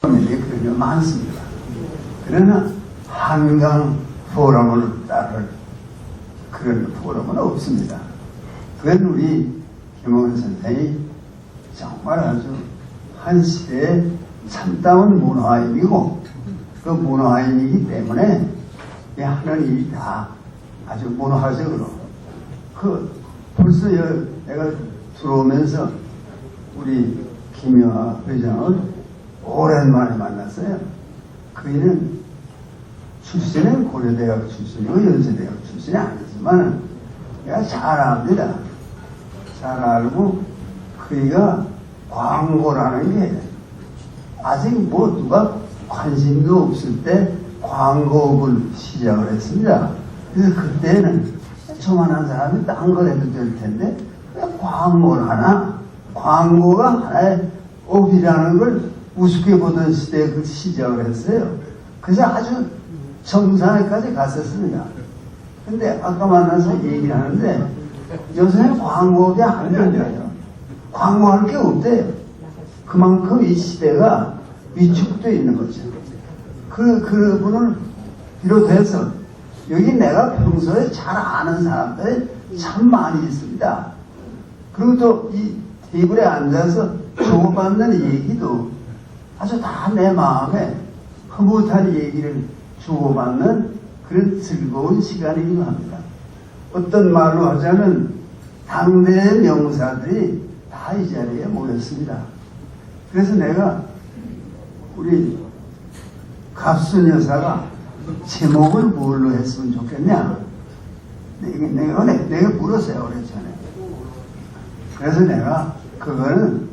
그런 게 많습니다. 그러나 한강 포럼을 따를 그런 포럼은 없습니다. 그건 우리 김홍은 선생이 정말 아주 한 시대의 참다운 문화인이고, 그 문화인이기 때문에 하는 일이 다 아주 문화적으로, 벌써 내가 들어오면서 우리 김영하 회장을 오랜만에 만났어요. 그이는 출신은 고려대학 출신이고 연세대학 출신이 아니지만 내가 잘 압니다. 잘 알고, 그이가 광고라는 게 아직 누가 관심도 없을 때 광고업을 시작을 했습니다. 그래서 그때는 조만한 사람이 딴 걸 해도 될 텐데 광고를 하나, 광고가 하나의 업이라는 걸 우습게 보던 시대에 그 시작을 했어요. 그래서 아주 정상에까지 갔었습니다. 근데 아까 만나서 얘기를 하는데 요새는 광고업이 안 된대요. 광고할 게 없대요. 그만큼 이 시대가 위축되어 있는 거죠. 그분을 비롯해서 여기 내가 평소에 잘 아는 사람들이 참 많이 있습니다. 그리고 또 이 테이블에 앉아서 주고받는 얘기도 아주 다 내 마음에 흐뭇한 얘기를 주고받는 그런 즐거운 시간이기도 합니다. 어떤 말로 하자면 당대의 명사들이 다 이 자리에 모였습니다. 그래서 내가 우리 갑순 여사가 제목을 뭘로 했으면 좋겠냐? 내가 물었어요, 오래 전에. 그래서 내가 그거는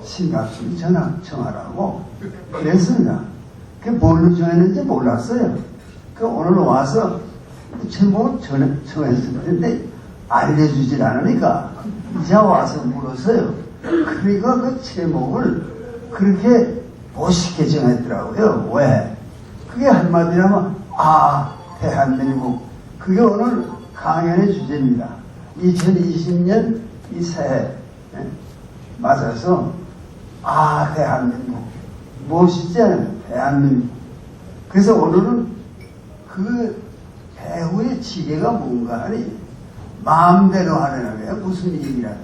신갑순이 정하라고 그랬습니다. 그게 뭘로 정했는지 몰랐어요. 오늘 와서 제목을 정했었는데 알려주질 않으니까 이제 와서 물었어요. 그러니까 그 제목을 그렇게 멋있게 정했더라고요. 왜? 그게 한마디로 하면 대한민국. 그게 오늘 강연의 주제입니다. 2020년 이 새해 맞아서 대한민국. 멋있잖아요. 대한민국. 그래서 오늘은 그 배우의 지혜가 뭔가 하니 마음대로 하려는 거예요. 무슨 얘기라도.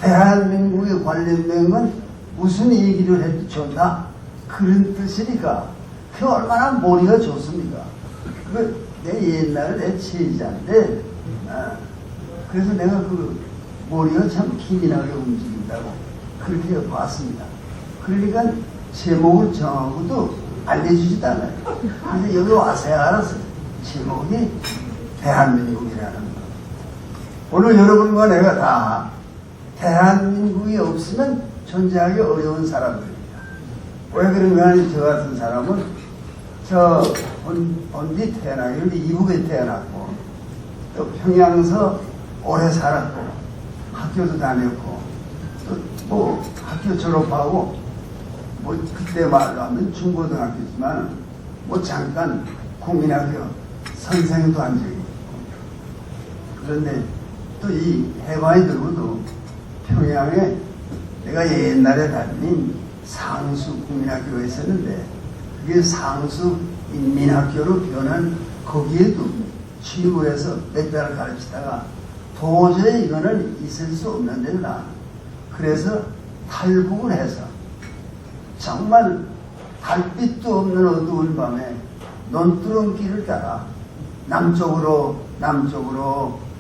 대한민국에 관련된 건 무슨 얘기를 해도 좋다. 그런 뜻이니까. 그게 얼마나 머리가 좋습니까? 내 옛날에 내 제자인데, 그래서 내가 그 머리가 참 기민하게 움직인다고 그렇게 봤습니다. 그러니까 제목을 정하고도 알려주지도 않아요. 그래서 여기 와서야 알았어요. 제목이 대한민국이라는 거. 오늘 여러분과 내가 다 대한민국이 없으면 존재하기 어려운 사람들입니다. 왜 그런가 하니 저 같은 사람은 언디 태어나기 이북에 태어났고 또 평양서 오래 살았고 학교도 다녔고 또 학교 졸업하고 그때 말로 하면 중고등학교지만 잠깐 국민학교 선생도 한 적이 있고 그런데 또 이 해관이 들고도 평양에 내가 옛날에 다닌 상수 국민학교가 있었는데 그게 상수 인민학교로 변한 거기에도 취입을 해서 몇 달을 가르치다가 도저히 이거는 있을 수 없는 데다. 그래서 탈북을 해서 정말 달빛도 없는 어두운 밤에 논두렁길을 따라 남쪽으로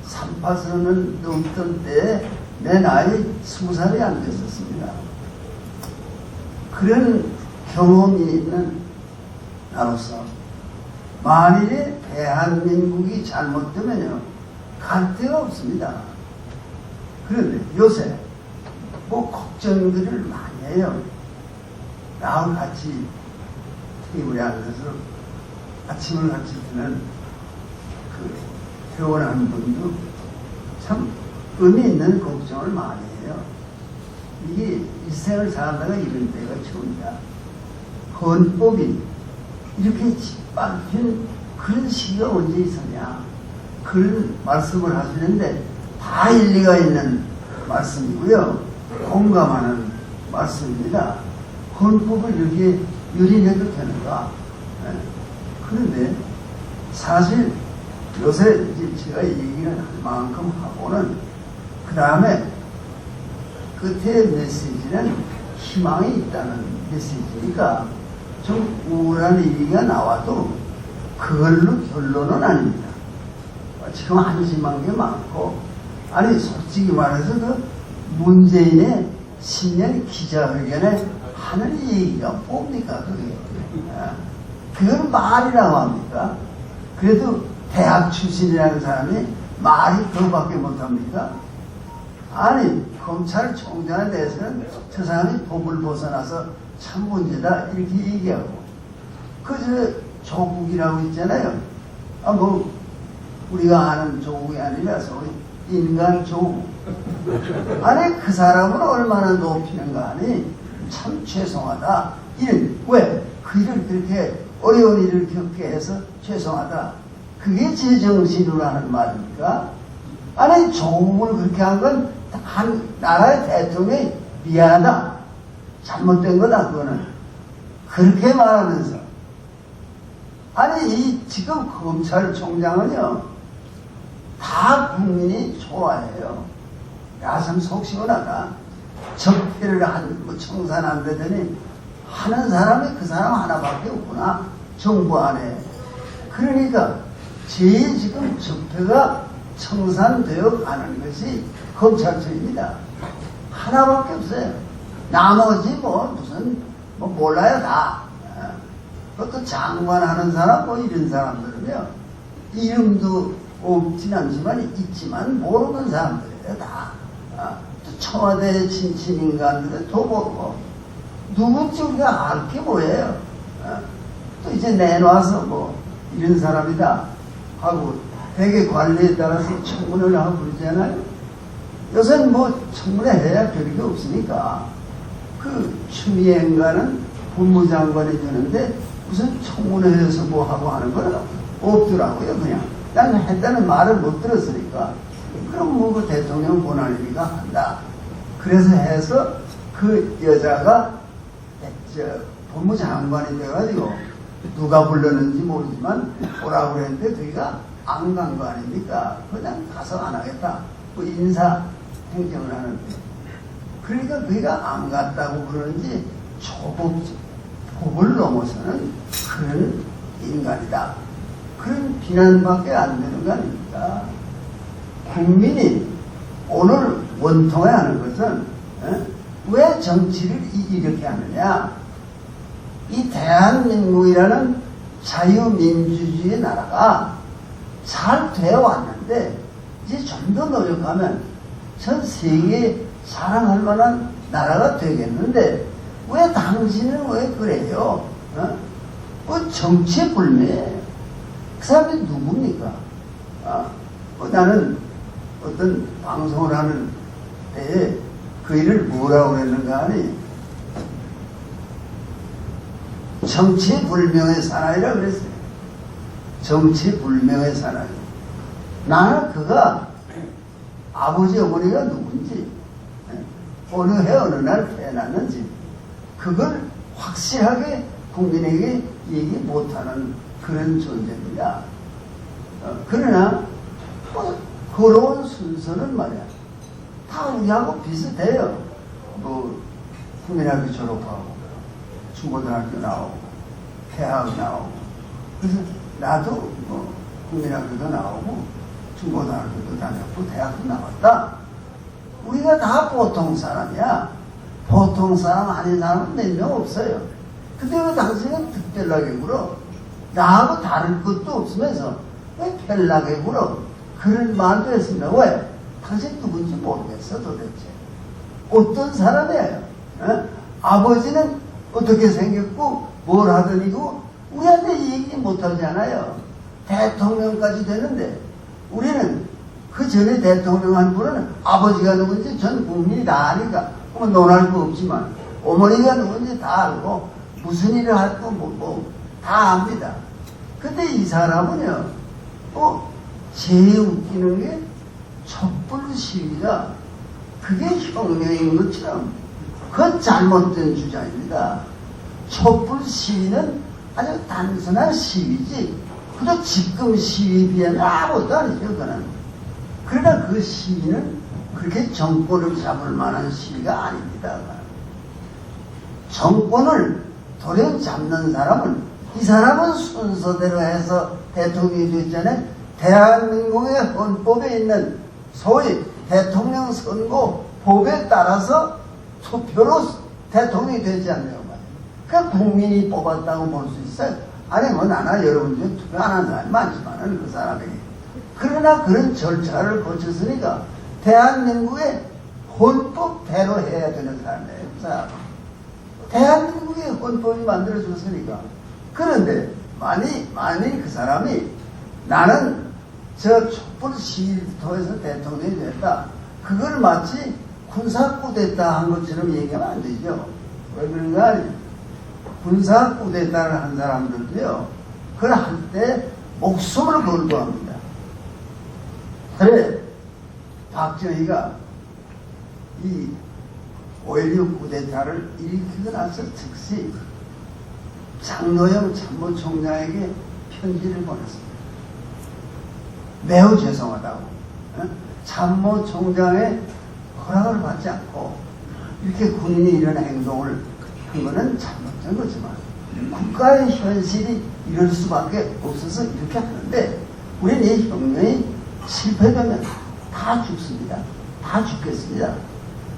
삼파선을 넘던 때에 내 나이 20살이 안 됐었습니다. 그런 경험이 있는 나로서 만일에 대한민국이 잘못되면요 갈 데가 없습니다. 그런데 요새 걱정들을 많이 해요. 나하고 같이 테이블에 앉아서 아침을 같이 드는 회원한 분도 참 의미 있는 걱정을 많이 해요. 이게 일생을 살다가 이런 때가 처음이다. 헌법이 이렇게 짓밟힌 그런 시기가 언제 있었냐. 그런 말씀을 하시는데 다 일리가 있는 말씀이고요. 공감하는 말씀입니다. 헌법을 이렇게 유린해도 되는가? 예. 그런데 사실 요새 이제 제가 얘기를 할 만큼 하고는 그 다음에 끝에 메시지는 희망이 있다는 메시지니까 좀 우울한 얘기가 나와도 그걸로 결론은 아닙니다. 지금 안심한 게 많고, 아니 솔직히 말해서 그 문재인의 신년 기자회견에 하는 얘기가 뭡니까 그게? 그걸 말이라고 합니까? 그래도 대학 출신이라는 사람이 말이 그거밖에 못합니까? 아니 검찰총장에 대해서는 저 사람이 법을 벗어나서 참 문제다 이렇게 얘기하고, 그 조국이라고 있잖아요. 뭐 우리가 아는 조국이 아니라서 인간 조국. 아니 그 사람을 얼마나 높이는가 하니 참 죄송하다. 왜? 그 일을 그렇게 어려운 일을 겪게 해서 죄송하다. 그게 제정신으로 하는 말입니까? 아니 조국을 그렇게 한 건 한 나라의 대통령이 미안하다. 잘못된 거다 그거는. 그렇게 말하면서 아니 이 지금 검찰총장은요 다 국민이 좋아해요. 야 참 속 시원하다. 적폐를 뭐 청산 안 되더니 하는 사람이 그 사람 하나밖에 없구나 정부 안에. 그러니까 제일 지금 적폐가 청산되어 가는 것이 검찰청입니다. 하나밖에 없어요. 나머지 뭐 무슨 뭐 몰라요 다. 그것도 장관하는 사람 뭐 이런 사람들은요 이름도 없진 않지만 있지만 모르는 사람들이에요 다. 또 청와대 친친 인간들은 더 모르고 누군지 우리가 알 게 뭐예요. 또 이제 내놔서 뭐 이런 사람이다 하고 대개 관리에 따라서 청문회를 하고 그러잖아요. 요새는 뭐 청문회 해야 별게 없으니까 그 추미애인가는 법무장관이 되는데 무슨 청문회에서 뭐 하고 하는 건 없더라고요. 그냥 난 했다는 말을 못 들었으니까 그럼 뭐 그 대통령 권한이니까 한다. 그래서 해서 그 여자가 법무장관이 돼가지고 누가 불렀는지 모르지만 오라고 그랬는데 저희가 안 간 거 아닙니까? 그냥 가서 안 하겠다. 그 인사 행정을 하는데. 그러니까 그가 안 갔다고 그러는지 법을 넘어서는 그런 인간이다. 그런 비난밖에 안 되는 거 아닙니까? 국민이 오늘 원통해 하는 것은 왜 정치를 이렇게 하느냐? 이 대한민국이라는 자유민주주의 나라가 잘 되어 왔는데 이제 좀 더 노력하면 전 세계에 사랑할 만한 나라가 되겠는데 왜 당신은 왜 그래요? 뭐 정치불매. 그 사람이 누굽니까? 나는 어떤 방송을 하는 때에 그 일을 뭐라고 그랬는가 하니 정치불명의 사나이라 그랬어요. 정치불명의 사나이. 나는 그가 아버지 어머니가 누군지 어느 해 어느 날 태어났는지 그걸 확실하게 국민에게 얘기 못하는 그런 존재입니다. 그러나 뭐 걸어온 순서는 말이야 다 우리하고 비슷해요. 뭐 국민학교 졸업하고 중고등학교 나오고 대학 나오고. 그래서 나도 뭐 국민학교도 나오고 중고등학교도 다녔고 대학도 나왔다. 우리가 다 보통 사람이야. 보통 사람 아닌 사람은 몇 명 없어요. 근데 왜 당신은 특별하게 굴어? 나하고 다를 것도 없으면서 왜 별나게 굴어? 그런 말도 했습니다. 왜? 당신 누군지 모르겠어 도대체. 어떤 사람이에요? 아버지는 어떻게 생겼고 뭘 하더니고 우리한테 얘기 못하잖아요. 대통령까지 되는데 우리는 그 전에 대통령 한 분은 아버지가 누군지 전 국민이 다 아니까 뭐 논할 거 없지만 어머니가 누군지 다 알고 무슨 일을 할거 다 압니다. 근데 이 사람은요 제일 웃기는 게 촛불 시위가 그게 혁명인 것처럼 그건 잘못된 주장입니다. 촛불 시위는 아주 단순한 시위지, 그저 지금 시위에 비하면 아무것도 아니죠, 그거는. 그러나 그 시위는 그렇게 정권을 잡을 만한 시위가 아닙니다. 정권을 도령 잡는 사람은, 이 사람은 순서대로 해서 대통령이 됐잖아요. 대한민국의 헌법에 있는 소위 대통령 선거 법에 따라서 투표로 대통령이 되지 않나요? 그러니까 국민이 뽑았다고 볼 수 있어요. 아니 뭐 나나 여러분 중에 투표 안 한 사람이 많지만은 그 사람에게. 그러나 그런 절차를 거쳤으니까 대한민국의 헌법대로 해야 되는 사람이에요. 그 사람. 대한민국의 헌법이 만들어졌으니까. 그런데 만일 그 사람이 나는 저 촛불 시위를 통해서 대통령이 됐다, 그걸 마치 군사쿠데타 한 것처럼 얘기하면 안 되죠. 왜 그런가? 군사쿠데타를 한 사람들도요, 그걸 할 때 목숨을 걸고 합니다. 그래, 박정희가 이 5.16 쿠데타를 일으키고 나서 즉시 장노영 참모총장에게 편지를 보냈습니다. 매우 죄송하다고. 참모총장의 허락을 받지 않고 이렇게 군인이 이런 행동을 한 것은 잘못된 거지만 국가의 현실이 이럴 수밖에 없어서 이렇게 하는데, 우리는 이 혁명이 실패되면 다 죽습니다. 다 죽겠습니다.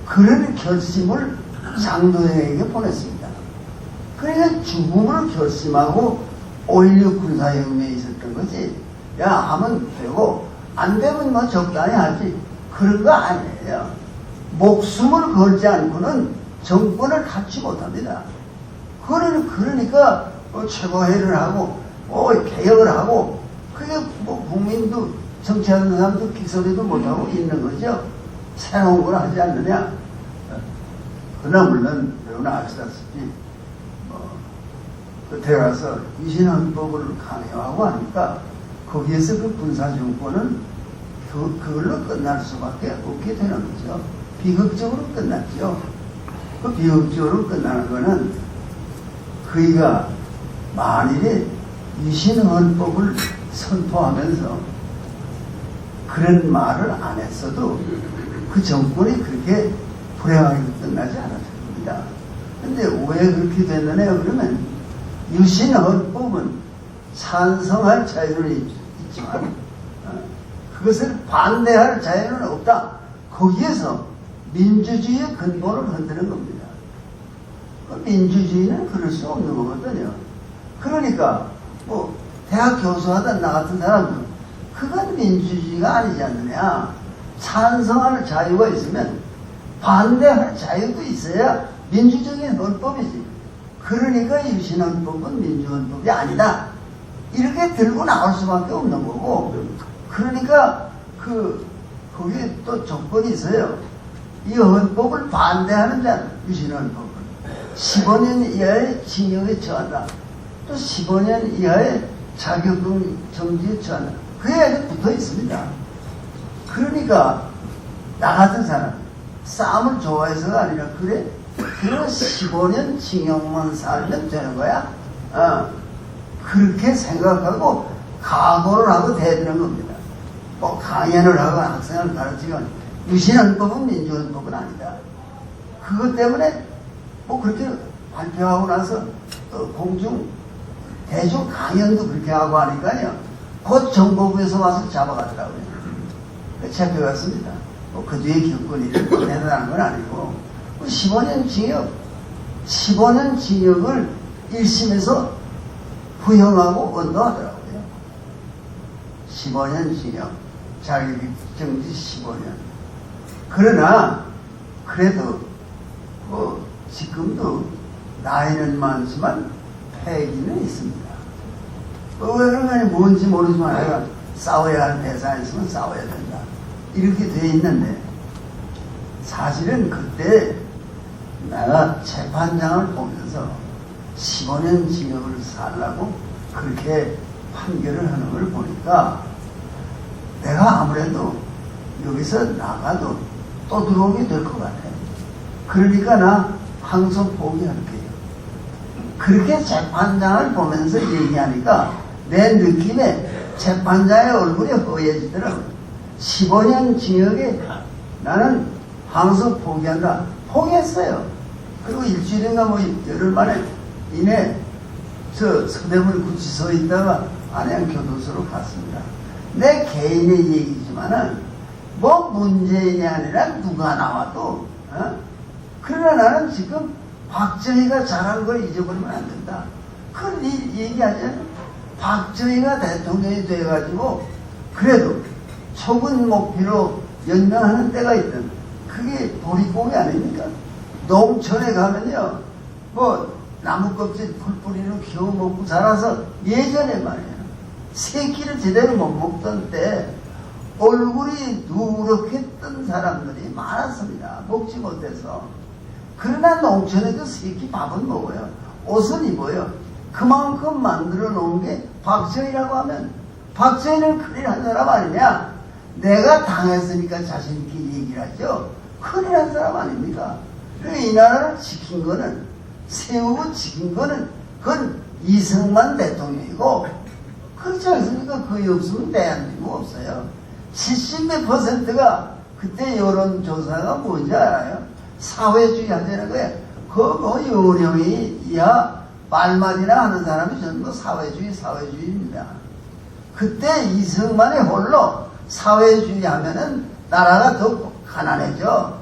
그런 결심을 장노영에게 보냈습니다. 그러니까 죽음을 결심하고 5.16 군사혁명이 있었던 거지, 야 하면 되고 안 되면 뭐 적당히 하지, 그런 거 아니에요. 목숨을 걸지 않고는 정권을 갖지 못합니다. 그러니까 최고회의를 하고 개혁을 하고, 그게 뭐 국민도 정치하는 사람도 기소리도 못하고 있는 거죠. 새로운 걸 하지 않느냐. 그러나 물론 여러분 아시다시피 그때 가서 위신헌법을 강요하고 하니까 거기에서 그 군사정권은 그걸로 끝날 수밖에 없게 되는 거죠. 비극적으로 끝났죠. 그 비극적으로 끝나는 거는 그이가 만일에 위신헌법을 선포하면서 그런 말을 안 했어도 그 정권이 그렇게 불행하게 끝나지 않았을 겁니다. 근데 왜 그렇게 됐느냐 그러면, 위신헌법은 찬성할 자유는 있지만 그것을 반대할 자유는 없다. 거기에서 민주주의의 근본을 흔드는 겁니다. 민주주의는 그럴 수 없는 거거든요. 그러니까 뭐 대학 교수하던 나 같은 사람은 그건 민주주의가 아니지 않느냐. 찬성할 자유가 있으면 반대할 자유도 있어야 민주적인 헌법이지. 그러니까 위신헌법은 민주헌법이 아니다, 이렇게 들고 나올 수밖에 없는 거고, 그러니까 거기에 또 조건이 있어요. 이 헌법을 반대하는 자는, 위신헌법을 15년 이하의 징역에 처한다, 또 15년 이하의 자격금 정지에 처한다. 그게 아주 붙어 있습니다. 그러니까 나 같은 사람 싸움을 좋아해서가 아니라, 그래 15년 징역만 살면 되는 거야. 그렇게 생각하고 각오를 하고 대드는 겁니다. 뭐 강연을 하고 학생을 가르치건, 위신헌법은 민주헌법은 아니다. 그것 때문에 뭐 그렇게 발표하고 나서 대중 강연도 그렇게 하고 하니까요, 곧 정보부에서 와서 잡아갔더라고요. 잡혀갔습니다. 뭐 그 뒤에 겪은 일이 대단한 건 아니고, 15년 징역을 1심에서 부형하고 언도하더라고요. 15년 징역, 자격정지 15년. 그러나 그래도 뭐 지금도 나이는 많지만 패기는 있습니다. 왜 그런가 뭔지 모르지만 내가 싸워야 할 대상이 있으면 싸워야 된다, 이렇게 돼 있는데, 사실은 그때 내가 재판장을 보면서 15년 징역을 살라고 그렇게 판결을 하는 걸 보니까 내가 아무래도 여기서 나가도 또 들어오게 될 것 같아요. 그러니까 나 항상 포기할게요. 그렇게 재판장을 보면서 얘기하니까 내 느낌에 재판장의 얼굴이 허해지더라고요. 15년 징역에 나는 항소 포기한다. 포기했어요. 그리고 일주일인가 뭐 열흘 만에 이내 저 서대문 구치소에 있다가 안양교도소로 갔습니다. 내 개인의 얘기지만은 뭐 문재인이 아니라 누가 나와도 그러나 나는 지금 박정희가 잘한 걸 잊어버리면 안 된다. 그걸 얘기하잖아요. 박정희가 대통령이 돼가지고 그래도 촉은 목표로 연명하는 때가 있던 그게 보릿고개 아닙니까? 농촌에 가면요 뭐 나무 껍질 풀뿌리로 겨우 먹고 자라서 예전에 말이에요 새끼를 제대로 못 먹던 때 얼굴이 누렇게 뜬 사람들이 많았습니다. 먹지 못해서. 그러나 농촌에도 새끼 밥은 먹어요. 옷은 입어요. 그만큼 만들어 놓은 게 박정희라고 하면 박정희는 큰일 한 사람 아니냐? 내가 당했으니까 자신있게 얘기를 하죠. 큰일 한 사람 아닙니까? 그리고 이 나라를 지킨 거는 세우고 지킨 거는 그건 이승만 대통령이고 그렇지 않습니까? 거의 없으면 대한민국 없어요. 70%가 그때 여론조사가 뭔지 알아요? 사회주의 하자는 거예요. 그거 요령이 이하 말만이나 하는 사람이 전부 사회주의입니다. 그때 이승만이 홀로 사회주의 하면은 나라가 더 가난해져.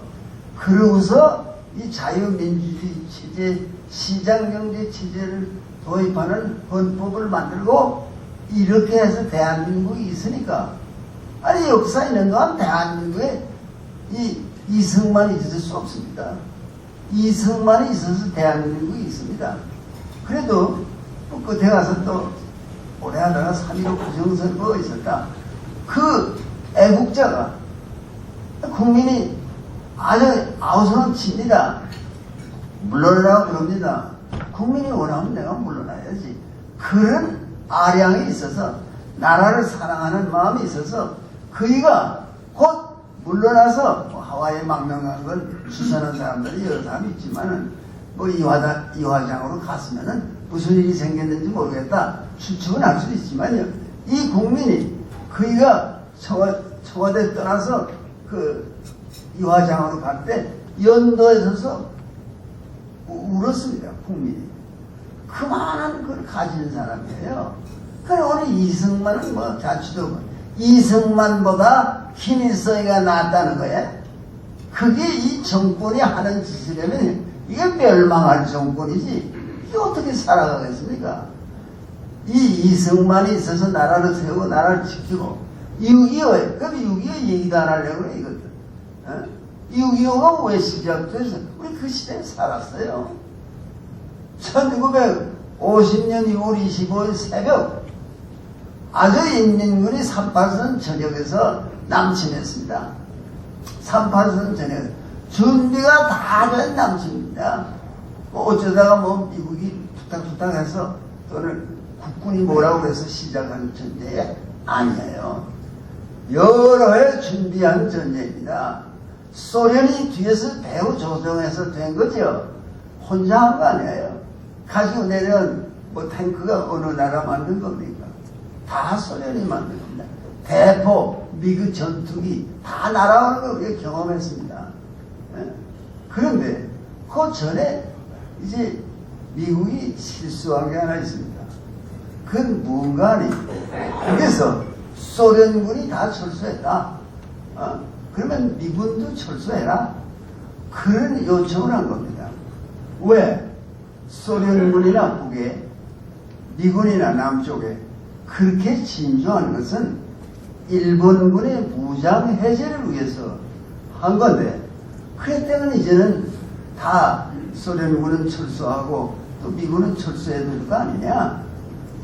그러고서 이 자유민주주의 체제, 시장경제 체제를 도입하는 헌법을 만들고 이렇게 해서 대한민국이 있으니까 아니 역사 있는 동안 대한민국에 이승만이 있을 수 없습니다. 이승만이 있어서 대한민국이 있습니다. 그래도 또 끝에 가서 또 오래 하다가 3.15 부정선거가 있었다. 그 애국자가 국민이 아주 아우성은 칩니다. 물러나라고 그럽니다. 국민이 원하면 내가 물러나야지. 그런 아량이 있어서 나라를 사랑하는 마음이 있어서 그이가 곧 물러나서 뭐 하와이에 망명한 걸 추천한 사람들이 여러 사람 있지만은 뭐 이화장으로 갔으면은 무슨 일이 생겼는지 모르겠다. 추측은 할 수도 있지만요. 이 국민이 그이가 청와대 떠나서 그 이화장으로 갈 때 연도에 서서 울었습니다. 국민이. 그만한 걸 가진 사람이에요. 그래 오늘 이승만은 뭐 자취도 이승만보다 김일성이가 낫다는 거예요. 그게 이 정권이 하는 짓이라면 이게 멸망할 정권이지 이게 어떻게 살아가겠습니까? 이 이승만이 있어서 나라를 세우고 나라를 지키고 6.25에 그럼 6.25 얘기도 안 하려고 그래 이것들. 6.25가 왜 시작돼서 우리 그 시대에 살았어요. 1950년 6월 25일 새벽 아주 인민군이 38선 전역에서 남침했습니다. 38선 전역 준비가 다 된 남침입니다. 뭐 어쩌다가 뭐 미국이 툭탁툭탁 해서 또는 국군이 뭐라고 해서 시작한 전쟁이 아니에요. 여러 해 준비한 전쟁입니다. 소련이 뒤에서 배후 조정해서 된 거죠. 혼자 한 거 아니에요. 가지고 내려온 뭐 탱크가 어느 나라 만든 겁니까? 다 소련이 만든 겁니다. 대포, 미국 전투기 다 날아오는 거 우리가 경험했습니다. 그런데 그 전에 이제 미국이 실수한 게 하나 있습니다. 그건 뭔가 아니. 그래서 소련군이 다 철수했다. 그러면 미군도 철수해라. 그런 요청을 한 겁니다. 왜? 소련군이나 북에 미군이나 남쪽에 그렇게 진주한 것은 일본군의 무장 해제를 위해서 한 건데 그랬다면 이제는 다 소련군은 철수하고 또 미군은 철수해야 될 거 아니냐.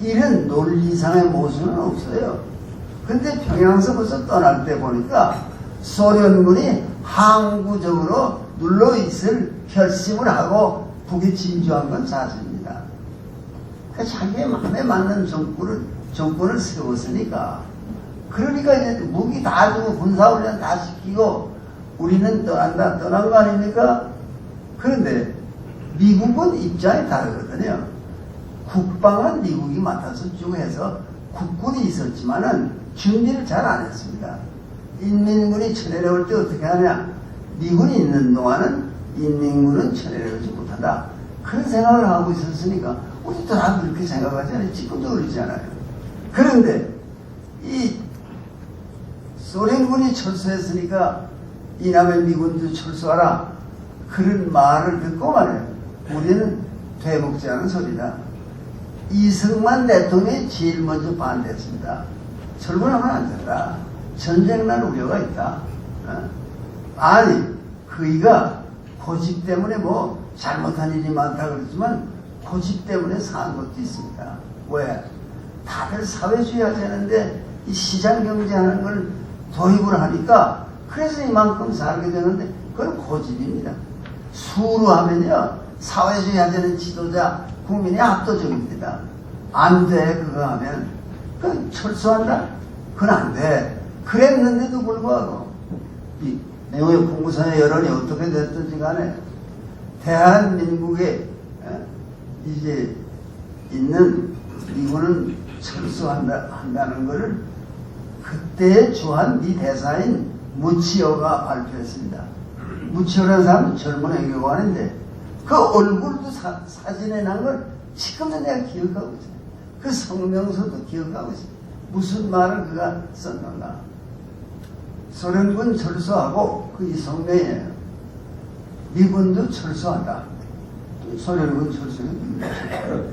이런 논리상의 모순은 없어요. 근데 평양에서 벌써 떠날 때 보니까 소련군이 항구적으로 눌러있을 결심을 하고 북에 진주한 건 사실입니다. 그러니까 자기의 마음에 맞는 정권을 세웠으니까. 그러니까 이제 무기 다 주고 군사훈련 다 시키고 우리는 떠난 거 아닙니까? 그런데 미국은 입장이 다르거든요. 국방은 미국이 맡아서 쭉 해서 국군이 있었지만은 준비를 잘 안 했습니다. 인민군이 쳐내려올 때 어떻게 하냐? 미군이 있는 동안은 인민군은 쳐내려오지 못한다. 그런 생각을 하고 있었으니까 우리도 다 그렇게 생각하잖아요. 지금도 그러잖아요. 그런데 이 소련군이 철수했으니까 이남의 미군도 철수하라. 그런 말을 듣고 말이에요. 우리는 되먹지 않은 소리다. 이승만 대통령이 제일 먼저 반대했습니다. 철군하면 안 된다. 전쟁 날 우려가 있다. 아니, 그이가 고집 때문에 뭐 잘못한 일이 많다 그러지만 고집 때문에 사는 것도 있습니다. 왜? 다들 사회주의 하자는데 이 시장 경제하는 걸 도입을 하니까 그래서 이만큼 살게 되는데 그건 고집입니다. 수로 하면요 사회주의 하자는 지도자 국민이 압도적입니다. 안 돼 그거 하면 그 철수한다? 그건 안 돼. 그랬는데도 불구하고 이 내용의 공무선의 여론이 어떻게 됐든지 간에 대한민국에 이제 있는 미군은 철수한다는 것을 그때의 주한 미 대사인 무치오가 발표했습니다. 무치오라는 사람은 젊은 외교관인데 그 얼굴도 사진에 난 걸 지금도 내가 기억하고 있어요. 그 성명서도 기억하고 있어요. 무슨 말을 그가 썼는가. 소련군 철수하고 그 이 성명이에요. 미군도 철수한다. 소련군 철수는 미군도 철수한다.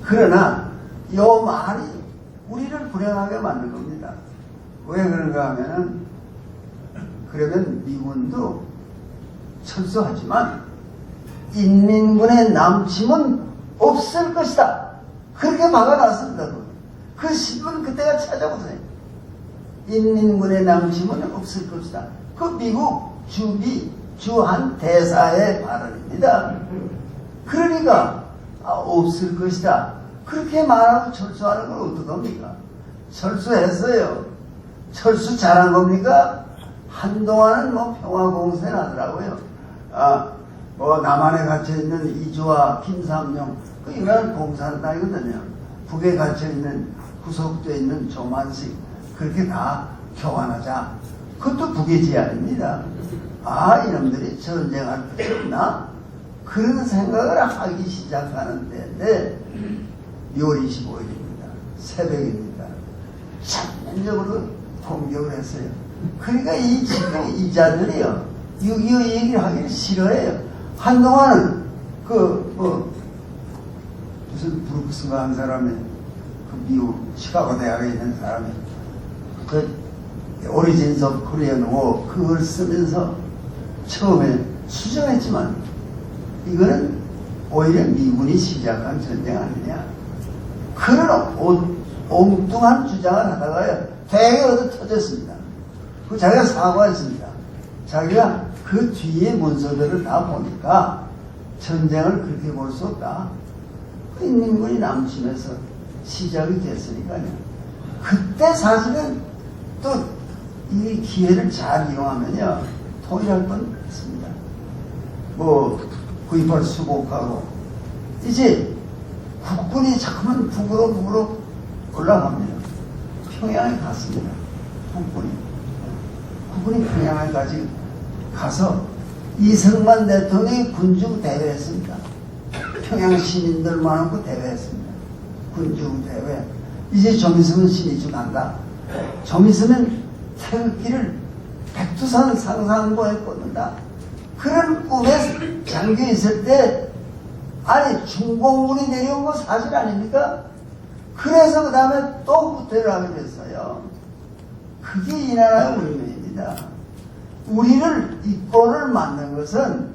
그러나 이 말이 우리를 불행하게 만든 겁니다. 왜 그런가 하면은 그러면 미군도 철수하지만 인민군의 남침은 없을 것이다. 그렇게 막아놨습니다. 그 신문 그때가 찾아보세요. 인민군의 남침은 없을 것이다. 그 미국 주한 대사의 발언입니다. 그러니까 없을 것이다. 그렇게 말하고 철수하는 건 어떡합니까? 철수했어요. 철수 잘한 겁니까? 한동안은 뭐 평화공세를 하더라고요. 뭐 남한에 갇혀있는 이주와 김삼룡 그 이거는 공산당이거든요. 북에 갇혀있는 구속되어 있는 조만식 그렇게 다 교환하자. 그것도 북의 제안입니다. 이놈들이 전쟁할 필요 없나? 그런 생각을 하기 시작하는 데인데 6월 25일입니다. 새벽입니다. 전면적으로 공격을 했어요. 그러니까 지금 이 자들이요 6.25 얘기를 하기를 싫어해요. 한동안은 무슨 브룩스가 한 사람이 그 미국 시카고 대학에 있는 사람이 그 오리진스 오브 코리안 워 그걸 쓰면서 처음에 수정했지만 이거는 오히려 미군이 시작한 전쟁 아니냐. 그런 엉뚱한 주장을 하다가요 되게 얻어 터졌습니다. 그 자기가 사과했습니다. 자기가 그 뒤에 문서들을 다 보니까 전쟁을 그렇게 볼 수 없다. 그 인민군이 남침해서 시작이 됐으니까요. 그때 사실은 또 이 기회를 잘 이용하면요 통일할 건 있습니다. 뭐 구입할 수복하고 이제 국군이 자꾸만 북으로 올라갑니다. 평양에 갔습니다. 국군이 평양에까지 가서 이승만 대통령이 군중 대회했습니다. 평양 시민들 많고 대회했습니다. 군중 대회. 이제 좀 있으면 신이주 간다. 좀 있으면 태극기를 백두산 상상고에 꽂는다. 그런 꿈에 잠겨 있을 때 아니 중공군이 내려온 거 사실 아닙니까? 그래서 그 다음에 또 후퇴를 하게 됐어요. 그게 이 나라의 운명입니다. 우리를 이 꼴을 만든 것은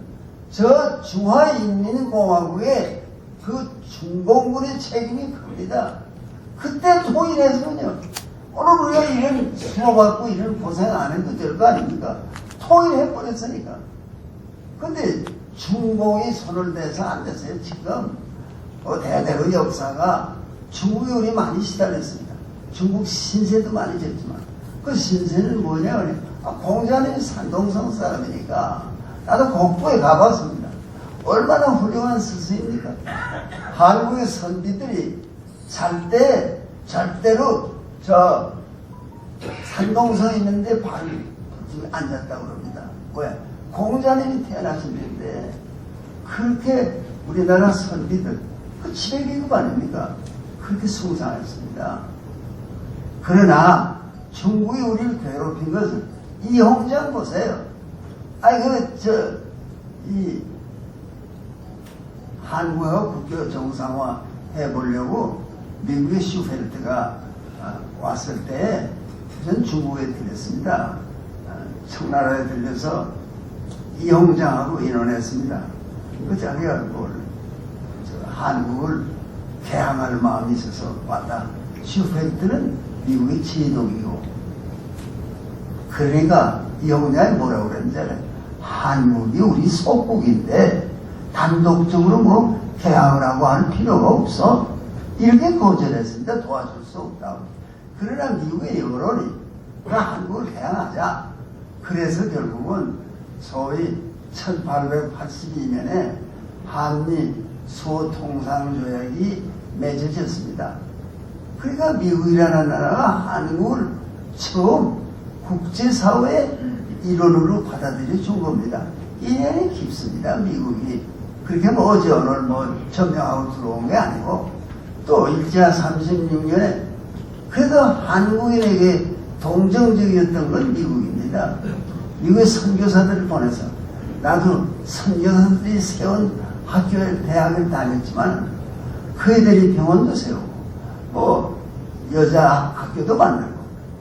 저 중화인민공화국의 그 중공군의 책임이 큽니다. 그때 통일했으면요 오늘 우리가 이런 수고받고 이런 고생 안 해도 될 거 아닙니까? 통일해버렸으니까. 근데 중공이 손을 대서 안 됐어요. 지금 대대로 역사가 중국이 우리 많이 시달렸습니다. 중국 신세도 많이 졌지만 그 신세는 뭐냐 공자는 산동성 사람이니까 나도 곡부에 가봤습니다. 얼마나 훌륭한 스승입니까? 한국의 선비들이 잘 때 절대로 저 산동성 있는데 바로 앉았다고 그럽니다. 왜? 공자님이 태어나셨는데 그렇게 우리나라 선비들 그 지배계급 아닙니까? 그렇게 숭상했습니다. 그러나 중국이 우리를 괴롭힌 것은 이홍장 보세요. 아니 이 한국과 국교 정상화 해보려고 미국의 슈펠트가 왔을 때 전 중국에 들렸습니다. 청나라에 들려서 이홍장하고 의논했습니다. 그 자기가 한국을 개항할 마음이 있어서 왔다. 슈펠트는 미국의 지도이고, 그러니까 이홍장이 뭐라고 그랬는지 알아요? 한국이 우리 속국인데 단독적으로 뭐 개항을 하고 할 필요가 없어. 이렇게 거절했습니다. 도와줄 수 없다고. 그러나 미국의 여론이 한국을 개항하자. 그래서 결국은 소위 1882년에 한미 소통상조약이 맺어졌습니다. 그러니까 미국이라는 나라가 한국을 처음 국제사회의 일원으로 받아들여 준 겁니다. 인연이 깊습니다. 미국이 그렇게 뭐 어제 오늘 뭐 점령하고 들어온 게 아니고, 또 일제 36년에 그래도 한국인에게 동정적이었던 건 미국입니다. 미국의 선교사들을 보내서, 나도 선교사들이 세운 학교에 대학을 다녔지만 그애들이 병원도 세우고 뭐 여자 학교도 만들고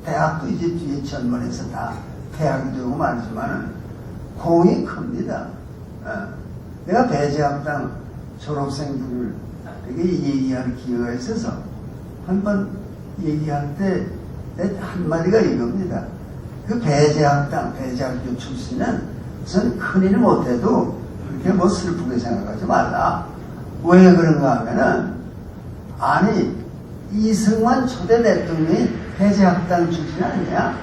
대학도 이제 뒤에 전문에서 다 대학이 되고 말지만은 공이 큽니다. 내가 배제학당 졸업생들을 이렇게 얘기할 기회가 있어서 한번 얘기할 때 내 한마디가 이겁니다. 그 배제학당, 배제학교 출신은 우선 큰일 못해도 그렇게 뭐 슬프게 생각하지 말라. 왜 그런가 하면은, 아니 이승만 초대 대통령이 배제학당 출신 아니냐?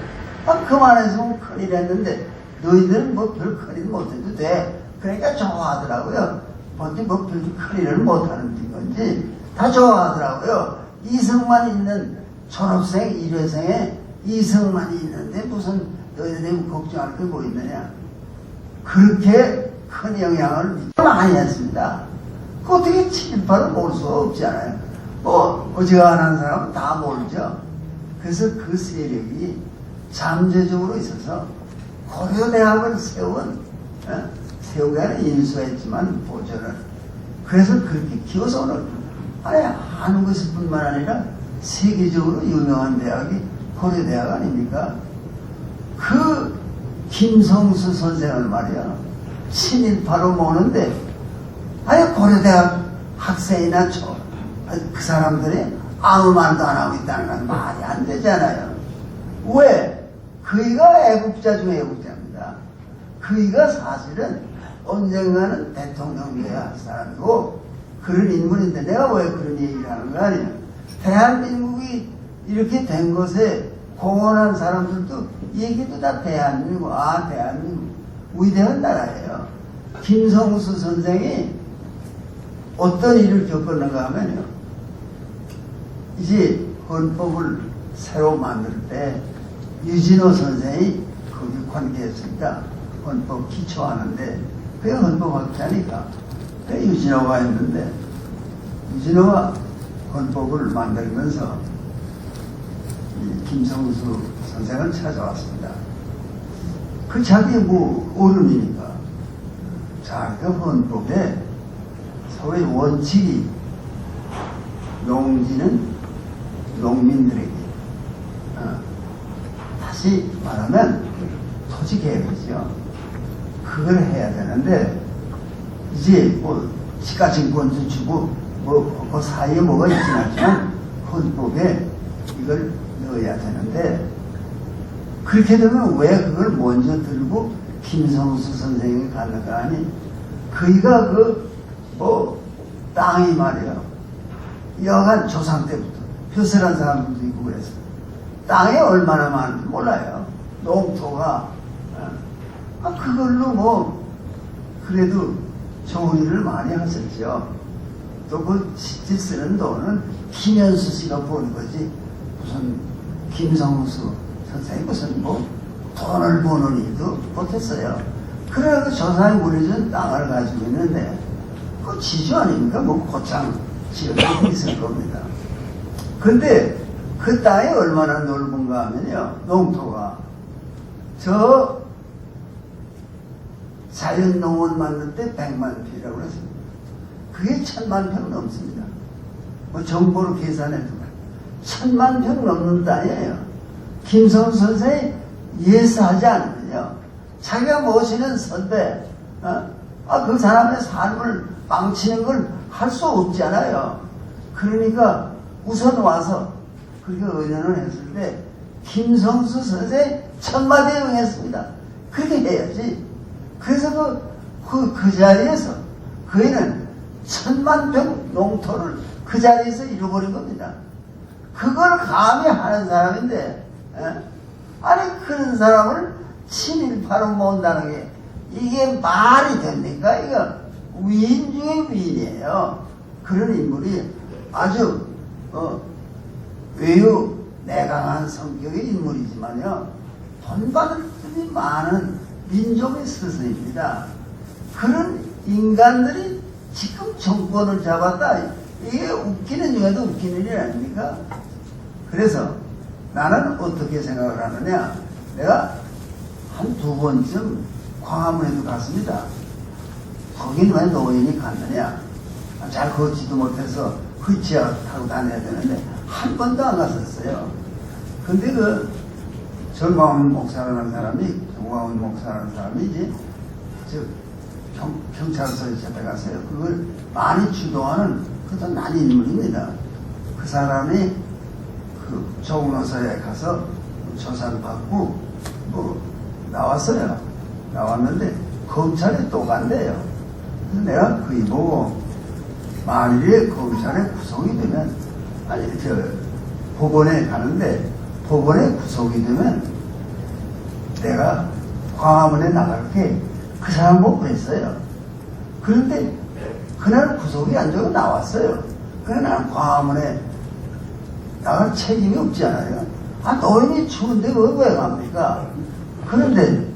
그만해서 큰일 했는데 너희들은 뭐 별 큰일 못해도 돼. 그러니까 좋아하더라고요. 본디 뭐 별 큰일을 못하는 건지 다 좋아하더라고요. 이승만 있는 졸업생 1회생에 이승만이 있는데 무슨 너희들이 걱정할 게 뭐 있느냐. 그렇게 큰 영향을 많이 했습니다. 그 어떻게 7~8을 모를 수가 없잖아요. 뭐 어지간한 사람은 다 모르죠. 그래서 그 세력이 잠재적으로 있어서 고려대학을 세우게 하는 인수했지만 보전을. 그래서 그렇게 키워서 오늘 한국에서 뿐만 아니라 세계적으로 유명한 대학이 고려대학 아닙니까? 그 김성수 선생을 말이야 친일파로 모는데 고려대학 학생이나 그 사람들이 아무 말도 안 하고 있다는 건 말이 안 되잖아요. 왜? 그이가 애국자 중에 애국자입니다. 그이가 사실은 언젠가는 대통령 돼야 할 사람이고 그런 인물인데 내가 왜 그런 얘기를 하는 거 아니에요? 대한민국이 이렇게 된 것에 공헌한 사람들도 얘기도 다 대한민국, 대한민국 위대한 나라예요. 김성수 선생이 어떤 일을 겪었는가 하면요, 이제 헌법을 새로 만들 때 유진호 선생이 거기 관계했습니다. 헌법 기초하는데 그게 헌법학자니까 유진호가 했는데, 유진호가 헌법을 만들면서 김성수 선생을 찾아왔습니다. 그 자기 어른이니까 자기가 헌법에 소위 원칙이 농지는 농민들에게, 다시 말하면 토지개혁이죠. 그걸 해야 되는데 이제 뭐 시가증권도 주고 그 사이에 뭐가 있긴 하지만 헌법에 이걸 넣어야 되는데, 그렇게 되면 왜 그걸 먼저 들고 김성수 선생이 가는가 하니, 그이가 땅이 말이야 여간 조상 때부터 벼슬한 사람들도 있고 그래서 땅에 얼마나 많은지 몰라요. 농토가 그걸로 그래도 좋은 일을 많이 하셨죠. 또 그 실제 쓰는 돈은 김현수 씨가 번 거지 무슨 김성수 선생이 무슨 뭐 돈을 버는 일도 못했어요. 그래 그 조상이 물려준 땅을 가지고 있는데 그 지주 아닙니까? 뭐 고창 지역에 있을 겁니다. 근데 그 땅이 얼마나 넓은가 하면요, 농토가 저 자연농원 만들 때 100만 평이라고 그랬습니다. 그게 1000만 평 넘습니다. 뭐 정보로 계산해도 1000만 평 넘는 땅이에요. 김성수 선생이 예사하지 않으면요, 자기가 모시는 선배, 그 사람의 삶을 망치는 걸 할 수 없잖아요. 그러니까 우선 와서 그렇게 의논을 했을 때 김성수 선생이 1000마디에 응했습니다. 그렇게 해야지. 그래서 그 자리에서 그이는 1000만 평 농토를 그 자리에서 잃어버린 겁니다. 그걸 감히 하는 사람인데, 아니 그런 사람을 친일파로 모은다는 게 이게 말이 됩니까? 이거 위인 중에 위인이에요. 그런 인물이 아주 외유 내강한 성격의 인물이지만요, 돈 받을 돈이 많은 민족의 스승입니다. 그런 인간들이 지금 정권을 잡았다. 이게 웃기는 중에도 웃기는 일 아닙니까? 그래서 나는 어떻게 생각을 하느냐, 내가 한 2번쯤 광화문에도 갔습니다. 거긴 왜 노인이 갔느냐, 잘 걷지도 못해서 휠체어 타고 다녀야 되는데 한 번도 안 갔었어요. 근데 그 정광훈 목사라는 사람이, 정광훈 목사라는 사람이 이제 경찰서에 잡혀갔어요. 그걸 많이 주도하는 그런 난 인물입니다. 그 사람이 그 종로서에 가서 조사를 받고 뭐 나왔어요. 나왔는데 검찰에 또 간대요. 그래서 내가 그이 보고 만일에 검찰에 구속이 되면, 아니 법원에 가는데 법원에 구속이 되면 내가 광화문에 나갈게, 그 사람 보고 그랬어요. 그런데 그날 구속이 안 되고 나왔어요. 그래 나는 광화문에 나갈 책임이 없잖아요. 노인이 추운데 왜 갑니까? 그런데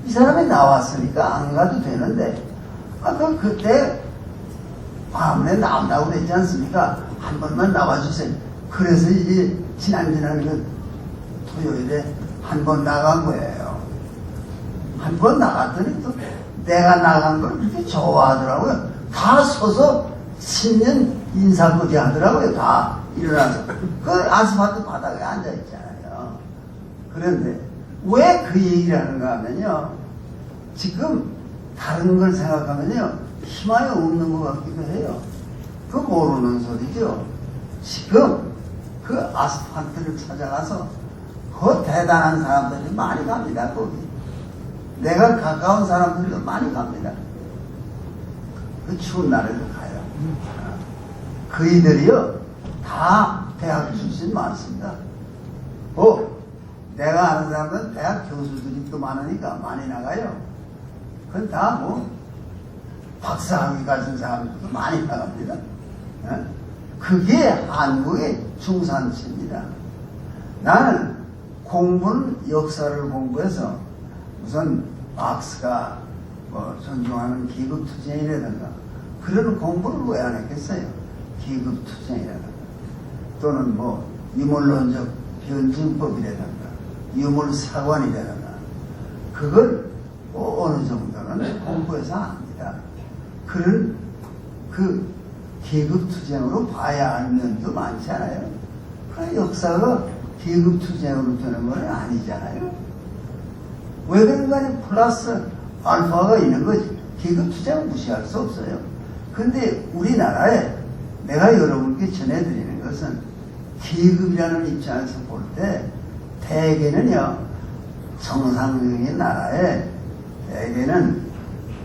이 사람이 나왔으니까 안 가도 되는데, 그때 광화문에 나온다고 그랬지 않습니까? 한 번만 나와주세요. 그래서 이제 지난 그 토요일에 한 번 나간 거예요. 한 번 나갔더니 또 내가 나간 걸 그렇게 좋아하더라고요. 다 서서 신년 인사거지 하더라고요. 다 일어나서. 그 아스팔트 바닥에 앉아있잖아요. 그런데 왜 그 얘기를 하는가 하면요, 지금 다른 걸 생각하면요, 희망이 없는 것 같기도 해요. 그 모르는 소리죠. 지금 그 아스팔트를 찾아가서 그 대단한 사람들이 많이 갑니다. 거기 내가 가까운 사람들도 많이 갑니다. 그 추운 날에도 가요. 그이들이요 다 대학 출신 많습니다. 내가 아는 사람은 대학 교수들이 또 많으니까 많이 나가요. 그건 다 박사학위 가진 사람들도 많이 나갑니다. 그게 한국의 중산층입니다. 나는 공부는 역사를 공부해서 우선 막스가 존중하는 기급투쟁이라든가 그런 공부를 왜 안 했겠어요? 기급투쟁이라든가 또는 유물론적 변증법이라든가 유물사관이라든가 그걸 어느 정도는 공부해서 압니다. 그런 그 계급투쟁으로 봐야 하는 면도 많잖아요. 그 역사가 계급투쟁으로 되는 건 아니잖아요. 왜 그런가? 플러스 알파가 있는 거지. 계급투쟁은 무시할 수 없어요. 근데 우리나라에 내가 여러분께 전해드리는 것은 계급이라는 입장에서 볼 때 대개는요, 정상적인 나라에 대개는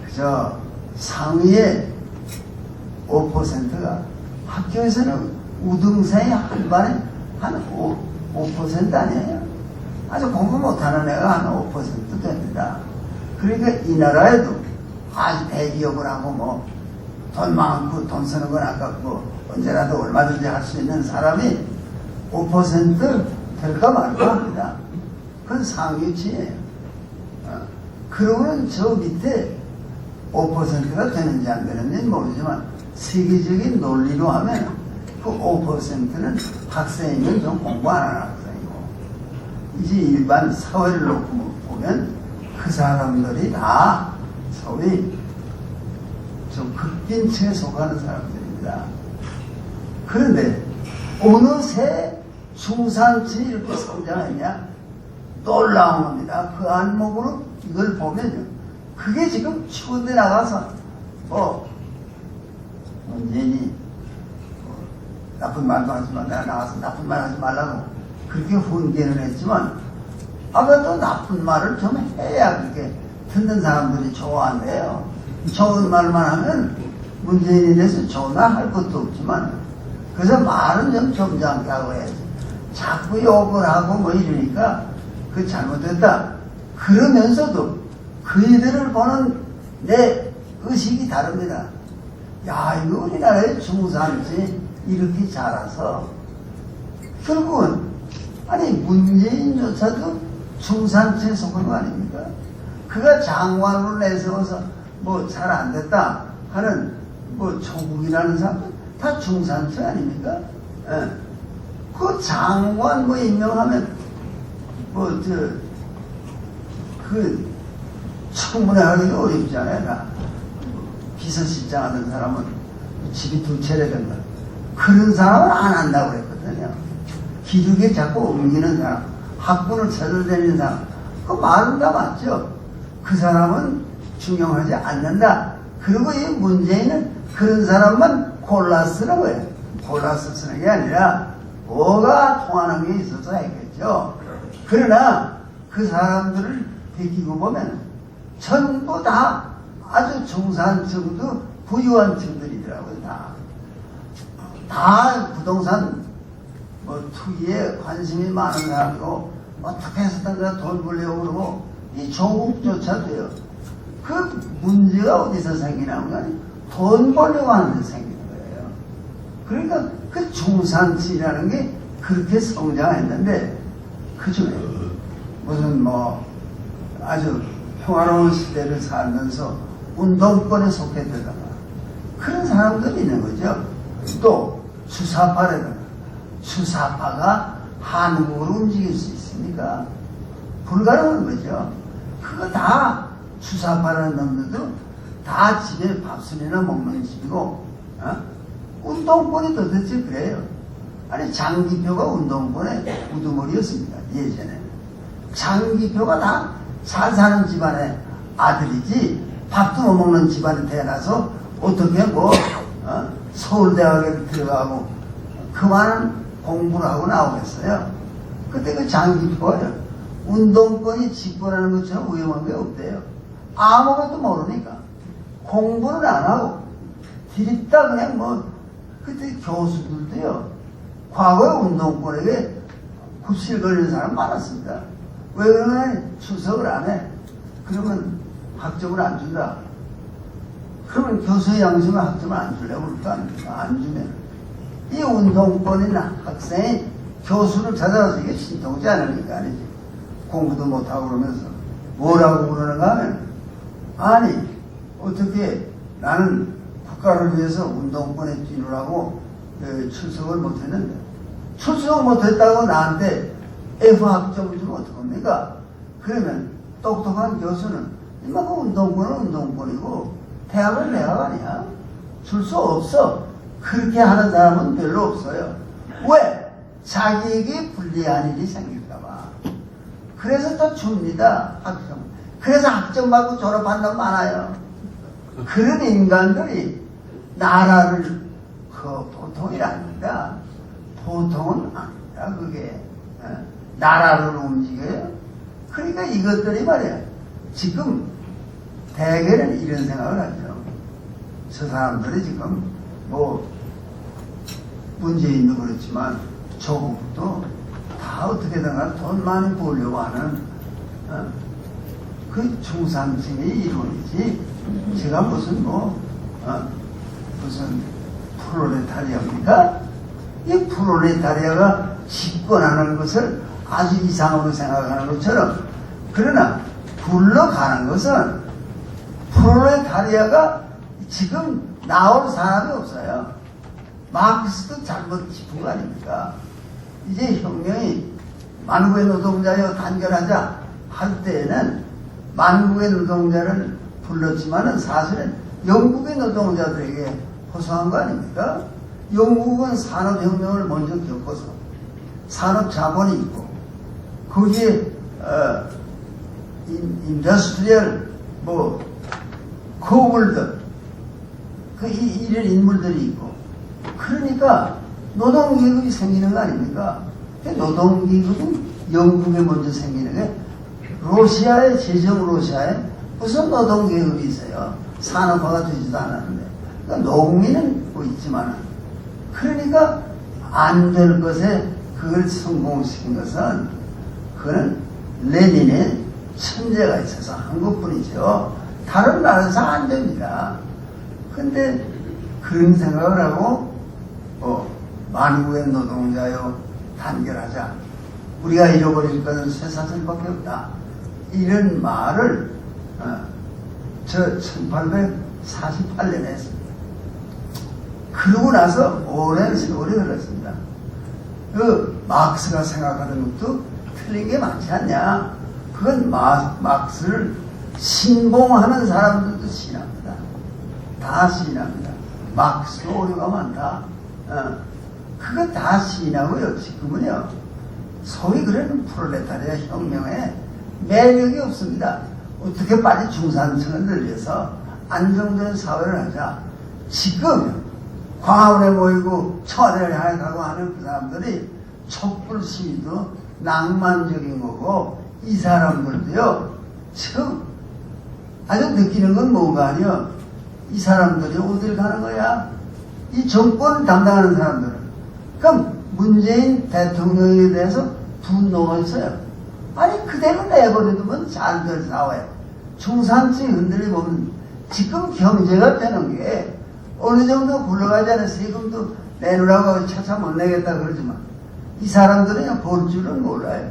그저 상위의 5%가 학교에서는 우등생이 한 반에 한 5% 아니에요. 아주 공부 못하는 애가 한 5% 됩니다. 그러니까 이 나라에도 아주 대기업을 하고 뭐 돈 많고 돈 쓰는 건 아깝고 언제라도 얼마든지 할 수 있는 사람이 5% 될까 말까 합니다. 그건 상위치예요. 그러면 저 밑에 5%가 되는지 안 되는지 모르지만 세계적인 논리로 하면 그 5%는 학생이면 좀 공부 안 하는 학생이고 이제 일반 사회를 놓고 보면 그 사람들이 다 소위 좀 극빈층에 속하는 사람들입니다. 그런데 어느새 중산층이 이렇게 성장했냐? 놀라운 겁니다. 그 안목으로 이걸 보면요. 그게 지금 추운데 나가서 문재인이 나쁜 말도 하지만 내가 나가서 나쁜 말 하지 말라고 그렇게 훈계는 했지만 아까 또 나쁜 말을 좀 해야 그렇게 듣는 사람들이 좋아한대요. 좋은 말만 하면 문재인에 대해서 좋은 말 할 것도 없지만 그래서 말은 좀 점잖게 하고 해야지. 자꾸 욕을 하고 뭐 이러니까 그 잘못됐다. 그러면서도 그이들을 보는 내 의식이 다릅니다. 야, 이거 우리나라의 중산층이 이렇게 자라서 결국은 아니 문재인조차도 중산층에 속한 거 아닙니까? 그가 장관으로 내세워서 뭐 잘 안 됐다 하는 뭐 조국이라는 사람들 다 중산층 아닙니까? 예. 그 장관 뭐 임명하면 뭐 그 청문회 하기 어렵잖아요. 나 비서실장 하는 사람은 집이 두 채래 된 거. 그런 사람은 안 한다고 그랬거든요. 기득에 자꾸 옮기는 사람, 학군을 찾아다니는 사람, 그 말은 다 맞죠. 그 사람은 중용하지 않는다. 그리고 이 문재인은 그런 사람만 골라 쓰는 거예요. 골라서 쓰는 게 아니라 뭐가 통하는 게 있어서 했겠죠. 그러나 그 사람들을 비키고 보면 전부 다 아주 중산층도 부유한 층들이더라고요. 다 부동산 뭐 투기에 관심이 많은 사람이고 어떻게 해서든가 돈 벌려고 그러고 이 조국조차도요. 그 문제가 어디서 생기냐면 아니 돈 벌려고 하는 데 생기는 거예요. 그러니까 그 중산층이라는 게 그렇게 성장했는데 그중에 무슨 뭐 아주 평화로운 시대를 살면서 운동권에 속했다가 그런 사람들이 있는 거죠. 또 주사파라든가 주사파가 한국으로 움직일 수 있습니까? 불가능한 거죠. 그거 다 주사파라는 놈들도 다 집에 밥순이나 먹는 집이고 운동권이 도대체 그래요. 아니 장기표가 운동권의 우두머리였습니다. 예전에 장기표가 다 잘 사는 집안의 아들이지 밥도 못 먹는 집안에 태어나서 어떻게 뭐 서울대학에 들어가고 그만한 공부를 하고 나오겠어요. 그때 그 장기표가요. 운동권이 집권하는 것처럼 위험한 게 없대요. 아무것도 모르니까 공부를 안 하고 디립다 그냥 뭐 그때 교수들도요. 과거에 운동권에게 굽실 걸리는 사람 많았습니다. 왜 그러면 출석을 안 해? 그러면 학점을 안 준다. 그러면 교수의 양심에 학점을 안 주려고 그럴까? 안 주면 이 운동권이나 학생이 교수를 찾아가서 이게 신통치 않으니까 아니지. 공부도 못하고 그러면서 뭐라고 그러는가 하면 아니 어떻게 나는 국가를 위해서 운동권에 뛰느라고 출석을 못했는데 출석 못했다고 나한테 F학점을 주면 어떡합니까? 그러면 똑똑한 교수는 이만큼 운동권은 운동권이고 대학은 대학 아니야. 줄 수 없어. 그렇게 하는 사람은 별로 없어요. 왜? 자기에게 불리한 일이 생길까봐. 그래서 또 줍니다. 학점. 그래서 학점 받고 졸업한 놈 많아요. 그런 인간들이 나라를 보통이 아닙니다. 보통은 아닙니다. 그게 나라를 움직여요. 그러니까 이것들이 말이야. 지금 대개는 이런 생각을 하죠. 저 사람들이 지금 뭐 문재인도 그렇지만 조국도 다 어떻게든가 돈 많이 벌려고 하는 그 중산층의 일원이지. 제가 무슨 무슨 프롤레타리아입니까? 이 프롤레타리아가 집권하는 것을 아주 이상으로 생각하는 것처럼, 그러나 굴러가는 것은 프롤레타리아가 지금 나올 사람이 없어요. 마크스도 잘못 짚은 거 아닙니까? 이제 혁명이 만국의 노동자여 단결하자 할 때에는 만국의 노동자를 불렀지만은 사실은 영국의 노동자들에게 호소한 거 아닙니까? 영국은 산업혁명을 먼저 겪어서 산업자본이 있고 거기에 인더스트리얼 코블들 그 이런 인물들이 있고, 그러니까 노동계급이 생기는 거 아닙니까? 노동계급은 영국에 먼저 생기는 게, 러시아의 제정 러시아에 무슨 노동계급이 있어요? 산업화가 되지도 않았는데. 그러니까 농민은 뭐 있지만은, 그러니까 안 될 것에 그걸 성공시킨 것은 그거는 레닌의 천재가 있어서 한 것뿐이죠. 다른 나라에서 안 됩니다. 근데 그런 생각을 하고 만국의 노동자요 단결하자, 우리가 잃어버릴 것은 쇠사슬밖에 없다, 이런 말을 저 1848년에 했습니다. 그러고 나서 오랜 세월이 흘렀습니다. 그 마크스가 생각하는 것도 틀린 게 많지 않냐? 그건 마크스를 신봉하는 사람들도 신합니다. 다 시인합니다. 마크스도 오류가 많다. 그거 다 시인하고요. 지금은요, 소위 그러는 프롤레타리아 혁명에 매력이 없습니다. 어떻게 빨리 중산층을 늘려서 안정된 사회를 하자. 지금 광화문에 모이고 청와대를 향해 가고 하는 그 사람들이 촛불 시위도 낭만적인 거고, 이 사람들도요 지금 아주 느끼는 건 뭐가 아니요, 이 사람들이 어딜 가는 거야? 이 정권을 담당하는 사람들은. 그럼 문재인 대통령에 대해서 분노가 있어요. 아니 그대로 내버려두면 잘 될 사회. 중산층이 흔들리 보면 지금 경제가 되는 게 어느 정도 굴러가잖아요. 세금도 내놓으라고 차차 못 내겠다 그러지만 이 사람들은 볼 줄은 몰라요.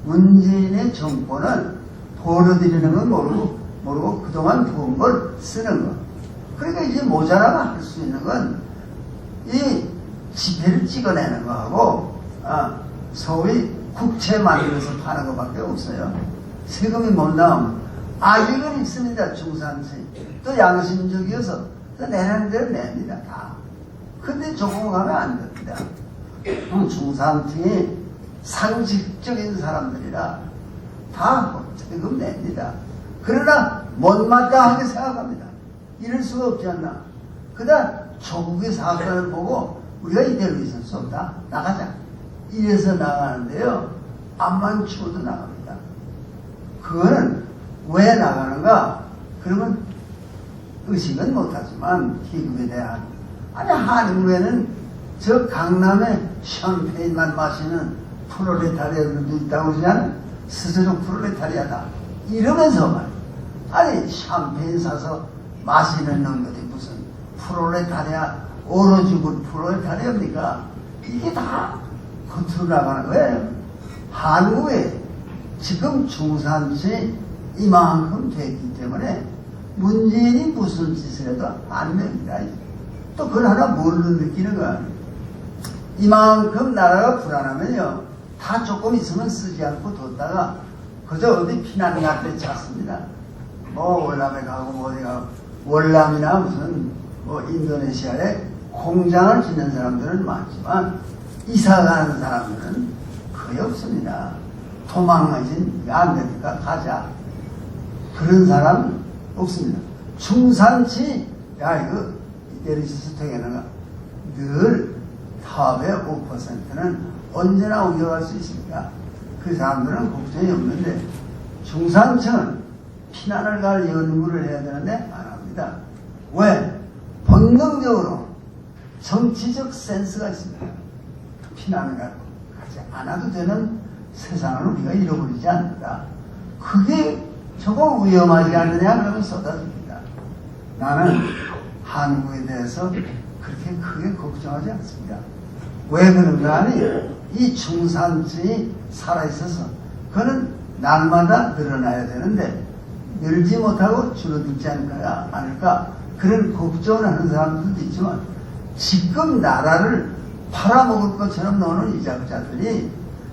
문재인의 정권은 벌어들이는 건 모르고 그동안 본 걸 쓰는 거. 그러니까 이제 모자라면 할 수 있는 건 이 지폐를 찍어내는 거하고 소위 국채 만들어서 파는 것밖에 없어요. 세금이 못 나오면 아직은 있습니다. 중산층 또 양심적이어서 또 내는 대로 냅니다. 다. 근데 조금 가면 안 됩니다. 중산층이 상식적인 사람들이라 다 세금 냅니다. 그러나 못마땅하게 생각합니다. 이럴 수가 없지 않나. 그다음 조국의 사건을 보고 우리가 이대로 있을 수 없다, 나가자, 이래서 나가는데요, 앞만 치고도 나갑니다. 그거는 왜 나가는가? 그러면 의식은 못하지만 기금에 대한, 아니 한국에는 저 강남에 샴페인만 마시는 프롤레타리아들도 있다고 그러잖아요. 스스로 프롤레타리아다 이러면서 말이에요. 아니 샴페인 사서 마시는 놈들이 무슨 프롤레타리아, 오로지 프롤레타리아입니까? 이게 다 겉으로 나가는 거예요. 한국에 지금 중산층이 이만큼 됐기 때문에 문재인이 무슨 짓을 해도 안 됩니다. 또 그걸 하나 뭘로 느끼는 거야? 이만큼 나라가 불안하면요, 다 조금 있으면 쓰지 않고 뒀다가 그저 어디 피난 갈 때 찾습니다. 뭐 월남에 가고 뭐 어디 가고, 월남이나 무슨 뭐 인도네시아에 공장을 짓는 사람들은 많지만 이사 가는 사람들은 거의 없습니다. 도망가진 안 되니까 가자, 그런 사람 없습니다. 중산층이 야 이거 내리셔서 되겠는가? 늘 탑의 5%는 언제나 옮겨갈 수 있습니다. 그 사람들은 걱정이 없는데 중산층은 피난을 갈 연구를 해야 되는데 안 합니다. 왜? 본능적으로 정치적 센스가 있습니다. 피난을 가지 않아도 되는 세상을 우리가 잃어버리지 않는다. 그게 저거 위험하지 않느냐 그러면 쏟아집니다. 나는 한국에 대해서 그렇게 크게 걱정하지 않습니다. 왜 그런가 하니 이 중산층이 살아있어서 그는 날마다 늘어나야 되는데 늘지 못하고 줄어들지 않을까 그런 걱정을 하는 사람들도 있지만 지금 나라를 팔아먹을 것처럼 노는 이자자들이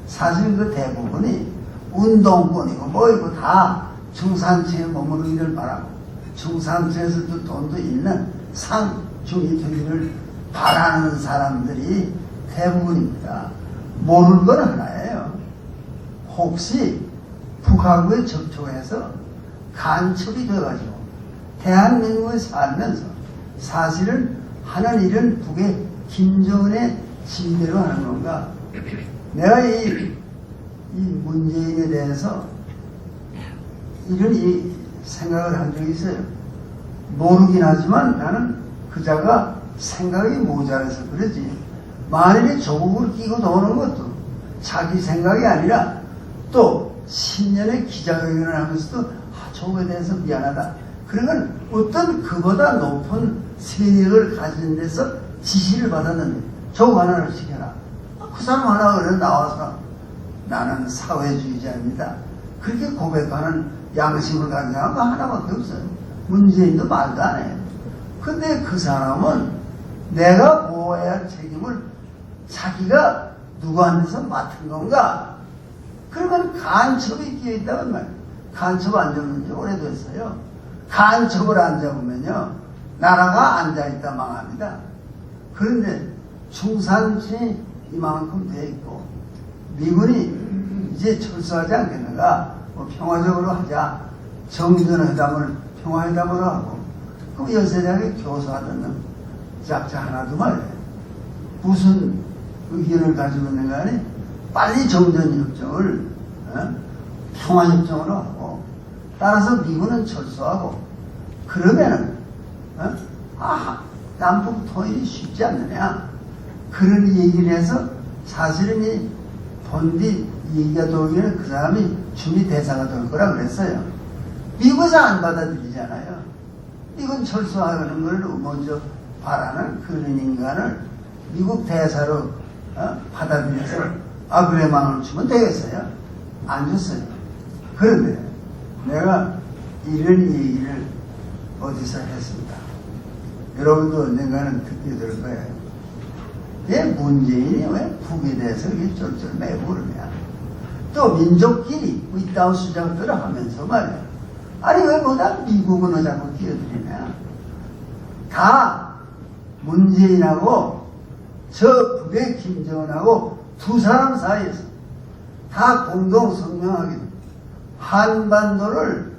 사실 그 대부분이 운동권이고 뭐이고 다 중산층에 머무르기를 바라고 중산층에서도 돈도 있는 상중이 되기를 바라는 사람들이 대부분입니다. 모르는 건 하나예요. 혹시 북하고에 접촉해서 간첩이 돼가지고 대한민국에 살면서 사실은 하는 일은 북의 김정은의 지휘대로 하는 건가? 내가 이 문재인에 대해서 이런 생각을 한 적이 있어요. 모르긴 하지만 나는 그자가 생각이 모자라서 그러지. 만일에 조국을 끼고 도는 것도 자기 생각이 아니라 또 신년의 기자회견을 하면서도 조국에 대해서 미안하다. 그러면 어떤 그보다 높은 세력을 가진 데서 지시를 받았는데 조국 하나를 시켜라. 그 사람 하나 그래 나와서 나는 사회주의자입니다. 그렇게 고백하는 양심을 가진 사람은 하나밖에 없어요. 문재인도 말도 안 해요. 근데 그 사람은 내가 보호해야 할 책임을 자기가 누구한테서 맡은 건가? 그러면 간첩이 끼어있다는 말이에요. 간첩 안 잡는 지 오래됐어요. 간첩을 안 잡으면요 나라가 앉아있다 망합니다. 그런데 중산층이 이만큼 돼 있고 미군이 이제 철수하지 않겠는가? 뭐 평화적으로 하자. 정전회담을 평화회담으로 하고 그럼 연세대학에 교수하던 놈 작자 하나도 말이에요. 무슨 의견을 가지고 있는가 하니 빨리 정전협정을 평화협정으로 하고 따라서 미군은 철수하고 그러면은 남북 통일이 쉽지 않느냐 그런 얘기를 해서 사실은 이 본디 얘기가 돌기에는 그 사람이 준비 대사가 될 거라 그랬어요. 미국에서 안 받아들이잖아요. 미군 철수하는 걸 먼저 바라는 그런 인간을 미국 대사로 받아들여서 그래 망을 주면 되겠어요? 안 줬어요. 그런데 내가 이런 얘기를 어디서 했습니다. 여러분도 언젠가는 듣게 될 거예요. 왜 문재인이 왜 북에 대해서 이렇게 쫄쫄 매고 그러냐. 또 민족끼리 이따운 수작들을 하면서 말이야. 아니 왜 뭐다 미국은 왜 자꾸 끼어들이냐. 다 문재인하고 저 북의 김정은하고 두 사람 사이에서 다 공동 성명하게 한반도를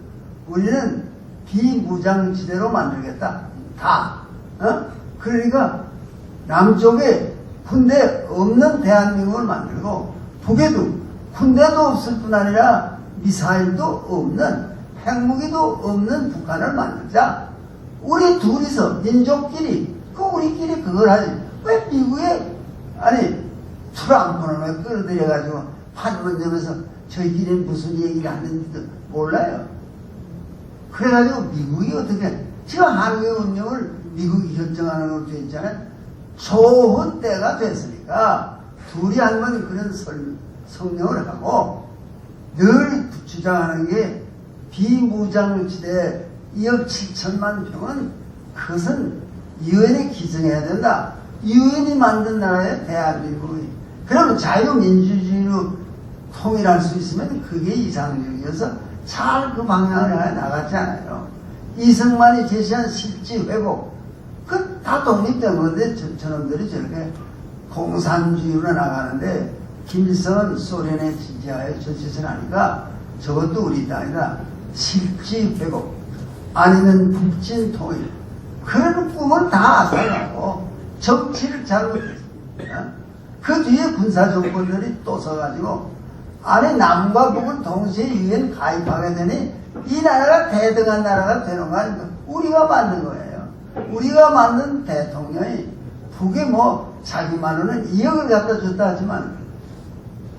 우리는 비무장지대로 만들겠다. 다. 그러니까 남쪽에 군대 없는 대한민국을 만들고 북에도 군대도 없을 뿐 아니라 미사일도 없는 핵무기도 없는 북한을 만들자. 우리 둘이서 민족끼리 우리끼리 그걸 하지. 왜 미국에 트럼프는 왜 끌어들여가지고 판문점에서 저희끼리 무슨 얘기를 하는지도 몰라요. 그래가지고 미국이 어떻게 지금 한국의 운명을 미국이 결정하는 걸로 되어 있잖아요. 좋은 때가 됐으니까 둘이 한번 그런 성명을 하고 늘 주장하는 게 비무장지대 2억 7천만 평은 그것은 유엔이 기증해야 된다. 유엔이 만든 나라에 대한민국이 그러면 자유민주주의로 통일할 수 있으면 그게 이상적이어서 잘 그 방향을 나갔잖아요. 이승만이 제시한 실지 회복 그 다 독립된 건데 저놈들이 저렇게 공산주의로 나가는데 김일성은 소련의 지지하에 저 짓을 하니까 저것도 우리 땅이다. 실지 회복 아니면 북진 통일 그런 꿈을 다 앗아가고 정치를 잘못했습니다. 그 뒤에 군사정권들이 또 서가지고 남과 북을 동시에 유엔 가입하게 되니 이 나라가 대등한 나라가 되는 거 아닙니까? 우리가 만든 거예요. 우리가 만든 대통령이 북에 자기 말로는 2억을 갖다 줬다 하지만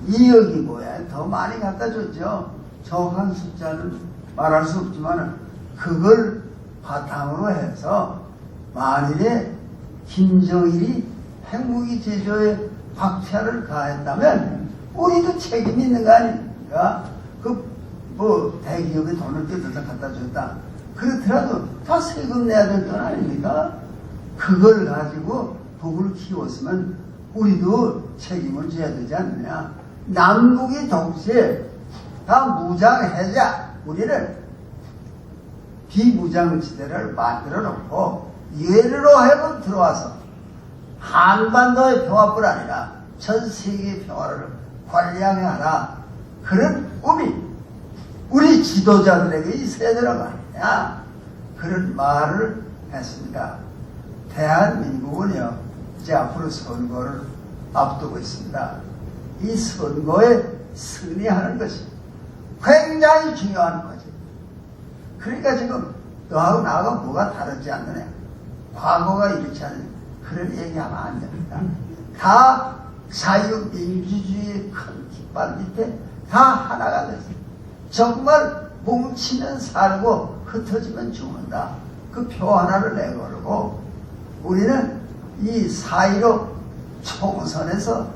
2억이 뭐야? 더 많이 갖다 줬죠. 정확한 숫자는 말할 수 없지만 그걸 바탕으로 해서 만일에 김정일이 핵무기 제조에 박차를 가했다면 우리도 책임이 있는 거 아닙니까? 대기업에 돈을 뜯어서 갖다 줬다. 그렇더라도 다 세금 내야 될 돈 아닙니까? 그걸 가지고 북을 키웠으면 우리도 책임을 져야 되지 않느냐. 남북이 동시에 다 무장해자. 우리는 비무장지대를 만들어 놓고 예로 하여금 들어와서 한반도의 평화뿐 아니라 전 세계의 평화를 관리하게 하라. 그런 꿈이 우리 지도자들에게 있어야 되는 거 아니냐. 그런 말을 했습니다. 대한민국은요, 이제 앞으로 선거를 앞두고 있습니다. 이 선거에 승리하는 것이 굉장히 중요한 거지. 그러니까 지금 너하고 나하고 뭐가 다르지 않느냐. 과거가 이렇지 않느냐. 그런 얘기하면 안 됩니다. 다 자유민주주의의 큰 깃발 밑에 다 하나가 됐어요. 정말 뭉치면 살고 흩어지면 죽는다. 그 표 하나를 내걸고 우리는 이 4.15 총선에서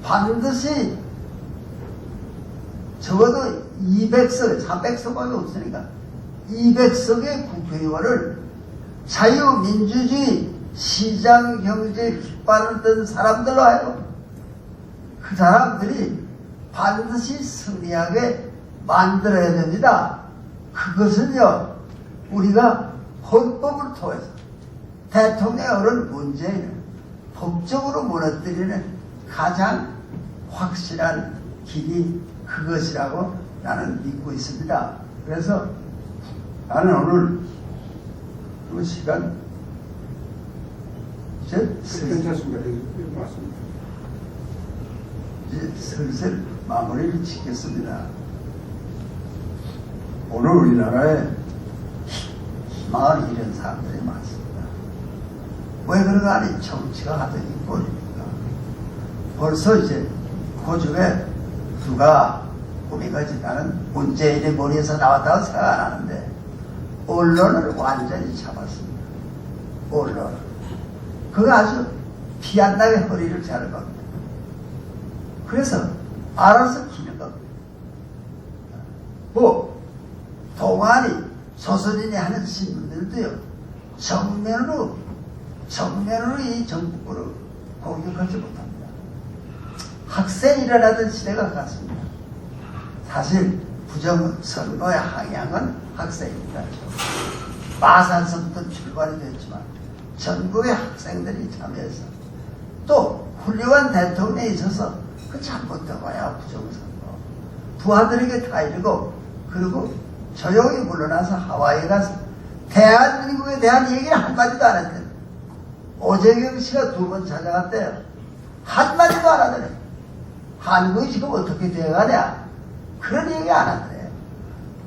반드시 적어도 200석, 300석밖에 없으니까 200석의 국회의원을 자유민주주의 시장경제 깃발을 든 사람들로 하여금 그 사람들이 반드시 승리하게 만들어야 됩니다. 그것은요, 우리가 헌법을 통해서 대통령을 문재인을 법적으로 무너뜨리는 가장 확실한 길이 그것이라고 나는 믿고 있습니다. 그래서 나는 오늘 그 시간 괜찮습니다. 맞습니다. 이제 슬슬 마무리를 짓겠습니다. 오늘 우리나라에 희망을 잃은 사람들이 많습니다. 왜 그런가 하니 정치가 하더니 꼴입니까? 벌써 이제 그중에 누가 꾸미가지 나는 문재인의 머리에서 나왔다고 생각 안 하는데 언론을 완전히 잡았습니다. 언론. 그거 아주 피 안 나게 허리를 자른 겁니다. 그래서 알아서 기는 겁니다. 동아리 조선인이 하는 신문들도요, 정면으로 이 정부를 공격하지 못합니다. 학생이 일어나던 시대가 갔습니다. 사실 부정선거에 항의한 학생입니다. 마산서부터 출발이 됐지만 전국의 학생들이 참여해서 또 훌륭한 대통령이 있어서 그 잘못된 거야, 부정선거. 부하들에게 다 이르고 그리고 조용히 물러나서 하와이에 가서 대한민국에 대한 얘기를 한마디도 안 했대. 오재경 씨가 2번 찾아갔대요. 한마디도 안 하더래. 한국이 지금 어떻게 돼가냐, 그런 얘기 안 하더래.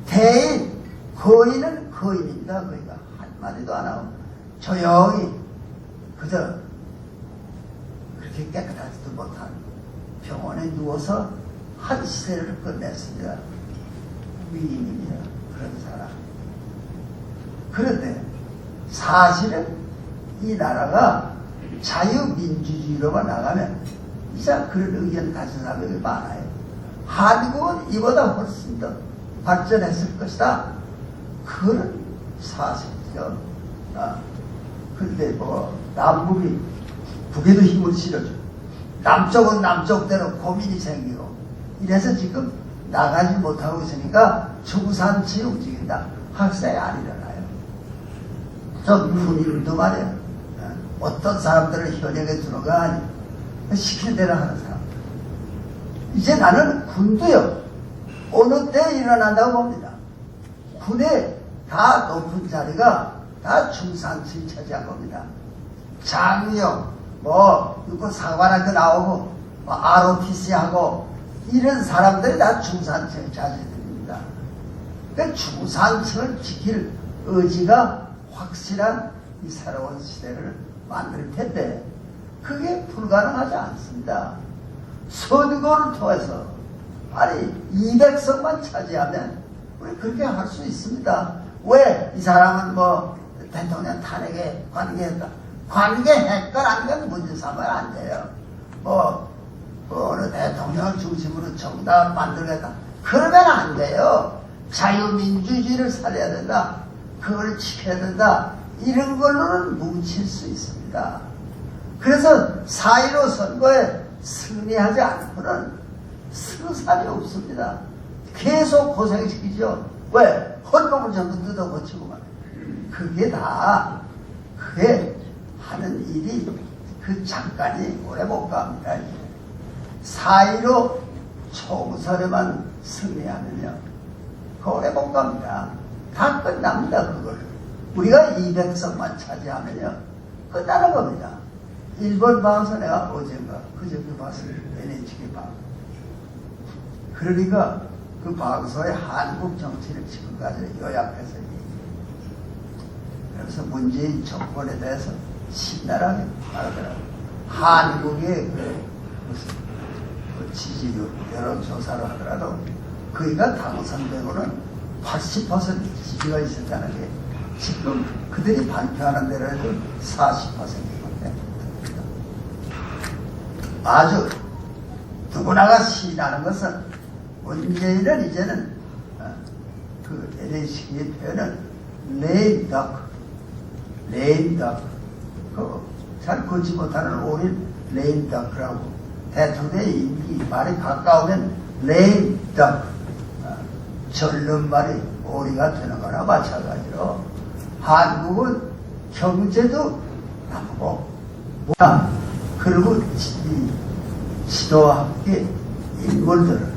대인, 거인은 거인입니다. 거기가 한마디도 안 하고 조용히 그저 그렇게 깨끗하지도 못한 병원에 누워서 한 시대를 끝냈습니다. 위인입니다. 그런 사람. 그런데 사실은 이 나라가 자유민주주의로만 나가면 이상 그런 의견 가진 사람이 많아요. 한국은 이보다 훨씬 더 발전했을 것이다. 그런 사실이죠. 근데 남북이 북에도 힘을 실어주고 남쪽은 남쪽대로 고민이 생기고 이래서 지금 나가지 못하고 있으니까 중산층이 움직인다. 학생이 안 일어나요. 전 군인도 말이에요. 어떤 사람들을 현역에 들어가니 시키는 대로 하는 사람. 이제 나는 군도요, 어느 때 일어난다고 봅니다. 군에 다 높은 자리가 다 중산층이 차지한 겁니다. 장영, 사관학교 나오고, ROTC 하고, 이런 사람들이 다 중산층 자제들입니다. 그러니까 중산층을 지킬 의지가 확실한 이 새로운 시대를 만들 텐데 그게 불가능하지 않습니다. 선거를 통해서 200석만 차지하면 우리 그렇게 할 수 있습니다. 왜 이 사람은 뭐 대통령 탄핵에 관계했다. 관계했건 안 건 문제 삼으면 안 돼요. 뭐 어느 대통령을 중심으로 정당을 만들겠다. 그러면 안 돼요. 자유민주주의를 살려야 된다. 그걸 지켜야 된다. 이런 걸로는 뭉칠 수 있습니다. 그래서 4.15 선거에 승리하지 않고는 승산이 없습니다. 계속 고생시키죠. 왜? 헌법을 전부 뜯어고치고만. 그게 하는 일이 그 잠깐이 오래 못 갑니다. 4.15 총선에만 승리하면요. 그 오래 못 갑니다. 다 끝납니다, 그걸. 우리가 200석만 차지하면요. 끝나는 겁니다. 일본 방송 내가 어젠가, 그저께 봤어요. NHK 방송. 그러니까 그 방송에 한국 정치를 지금까지 요약해서 얘기해요. 그래서 문재인 정권에 대해서 신랄하게 말하더라고요. 한국의 그 지지율, 여론조사로 하더라도 그이가 당선되고는 80% 지지가 있었다는 게 지금 그들이 발표하는 대로 해도 40%밖에 됩니다. 아주 누구나가 시인하는 것은 문재인은 이제는 그 NHK의 표현은 레임덕, 잘 걷지 못하는 오리를 레임덕이라고 대통령의 임기 말이 가까우면 레임덕, 절른 말이 오리가 되는 거나 마찬가지로 한국은 경제도 나쁘고 그리고 이 지도와 함께 인물들을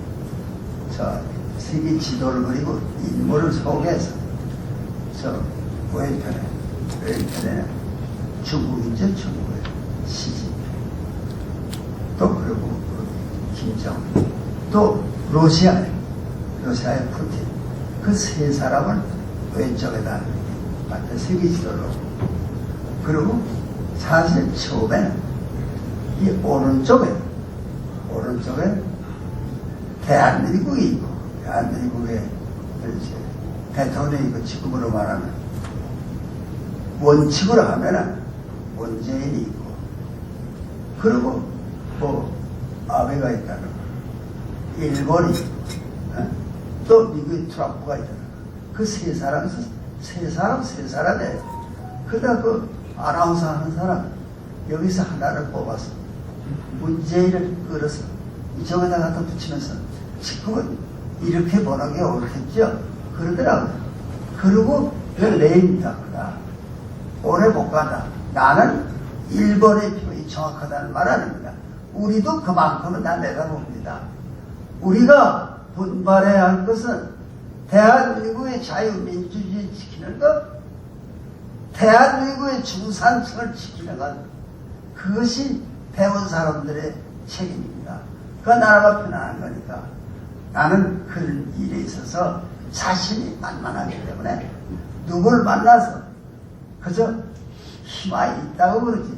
세계 지도를 그리고 인물을 소개해서 왼편에는 중국이죠. 중국의 시진핑 또 그리고 김정은 또 러시아의 푸틴 그 세 사람을 왼쪽에다 맞다 세계 지도를 놓고 그리고 사실 처음에는 이 오른쪽에 대한민국이 있고 대한민국의 대통령이 그 지금으로 말하면 원칙으로 하면은 문재인이 있고 그리고 뭐 아베가 있다는 거 일본이 또 미국의 트럼프가 있다는 거 그 세 사람에 그러다 그 아나운서 하는 사람 여기서 하나를 뽑아서 문재인을 끌어서 이쪽에다 갖다 붙이면서 지금은 이렇게 보는 게 옳겠죠? 그러더라고요. 그리고 그 레임덕가 오래 못 간다. 나는 일본의 표현이 정확하다는 말 아닙니다. 우리도 그만큼은 다 내다봅니다. 우리가 분발해야 할 것은 대한민국의 자유민주주의 지키는 것, 대한민국의 중산층을 지키는 것, 그것이 배운 사람들의 책임입니다. 그 나라가 편안한 거니까 나는 그런 일에 있어서 자신이 만만하기 때문에 누굴 만나서 그저 희망이 있다고 그러지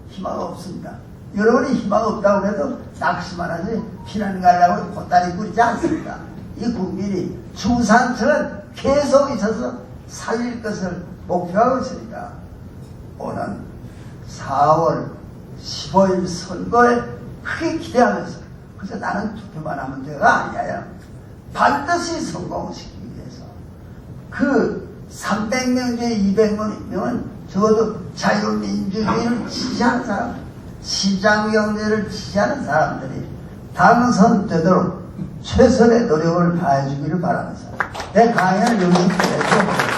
희망 없습니다. 여러분이 희망 없다고 해도 낚시만 하지 피난 가려고 보따리 꾸리지 않습니다. 이 국민이 중산층은 계속 있어서 살릴 것을 목표하고 있으니까 오는 4월 15일 선거에 크게 기대하면서 그래서 나는 투표만 하면 돼가 아니에요. 반드시 성공시키기 위해서 그 300명 중에 200명은 적어도 자유민주주의를 지지하는 사람, 시장경제를 지지하는 사람들이 당선되도록 최선의 노력을 다해주기를 바라면서 내 강연을 여기서 끝내고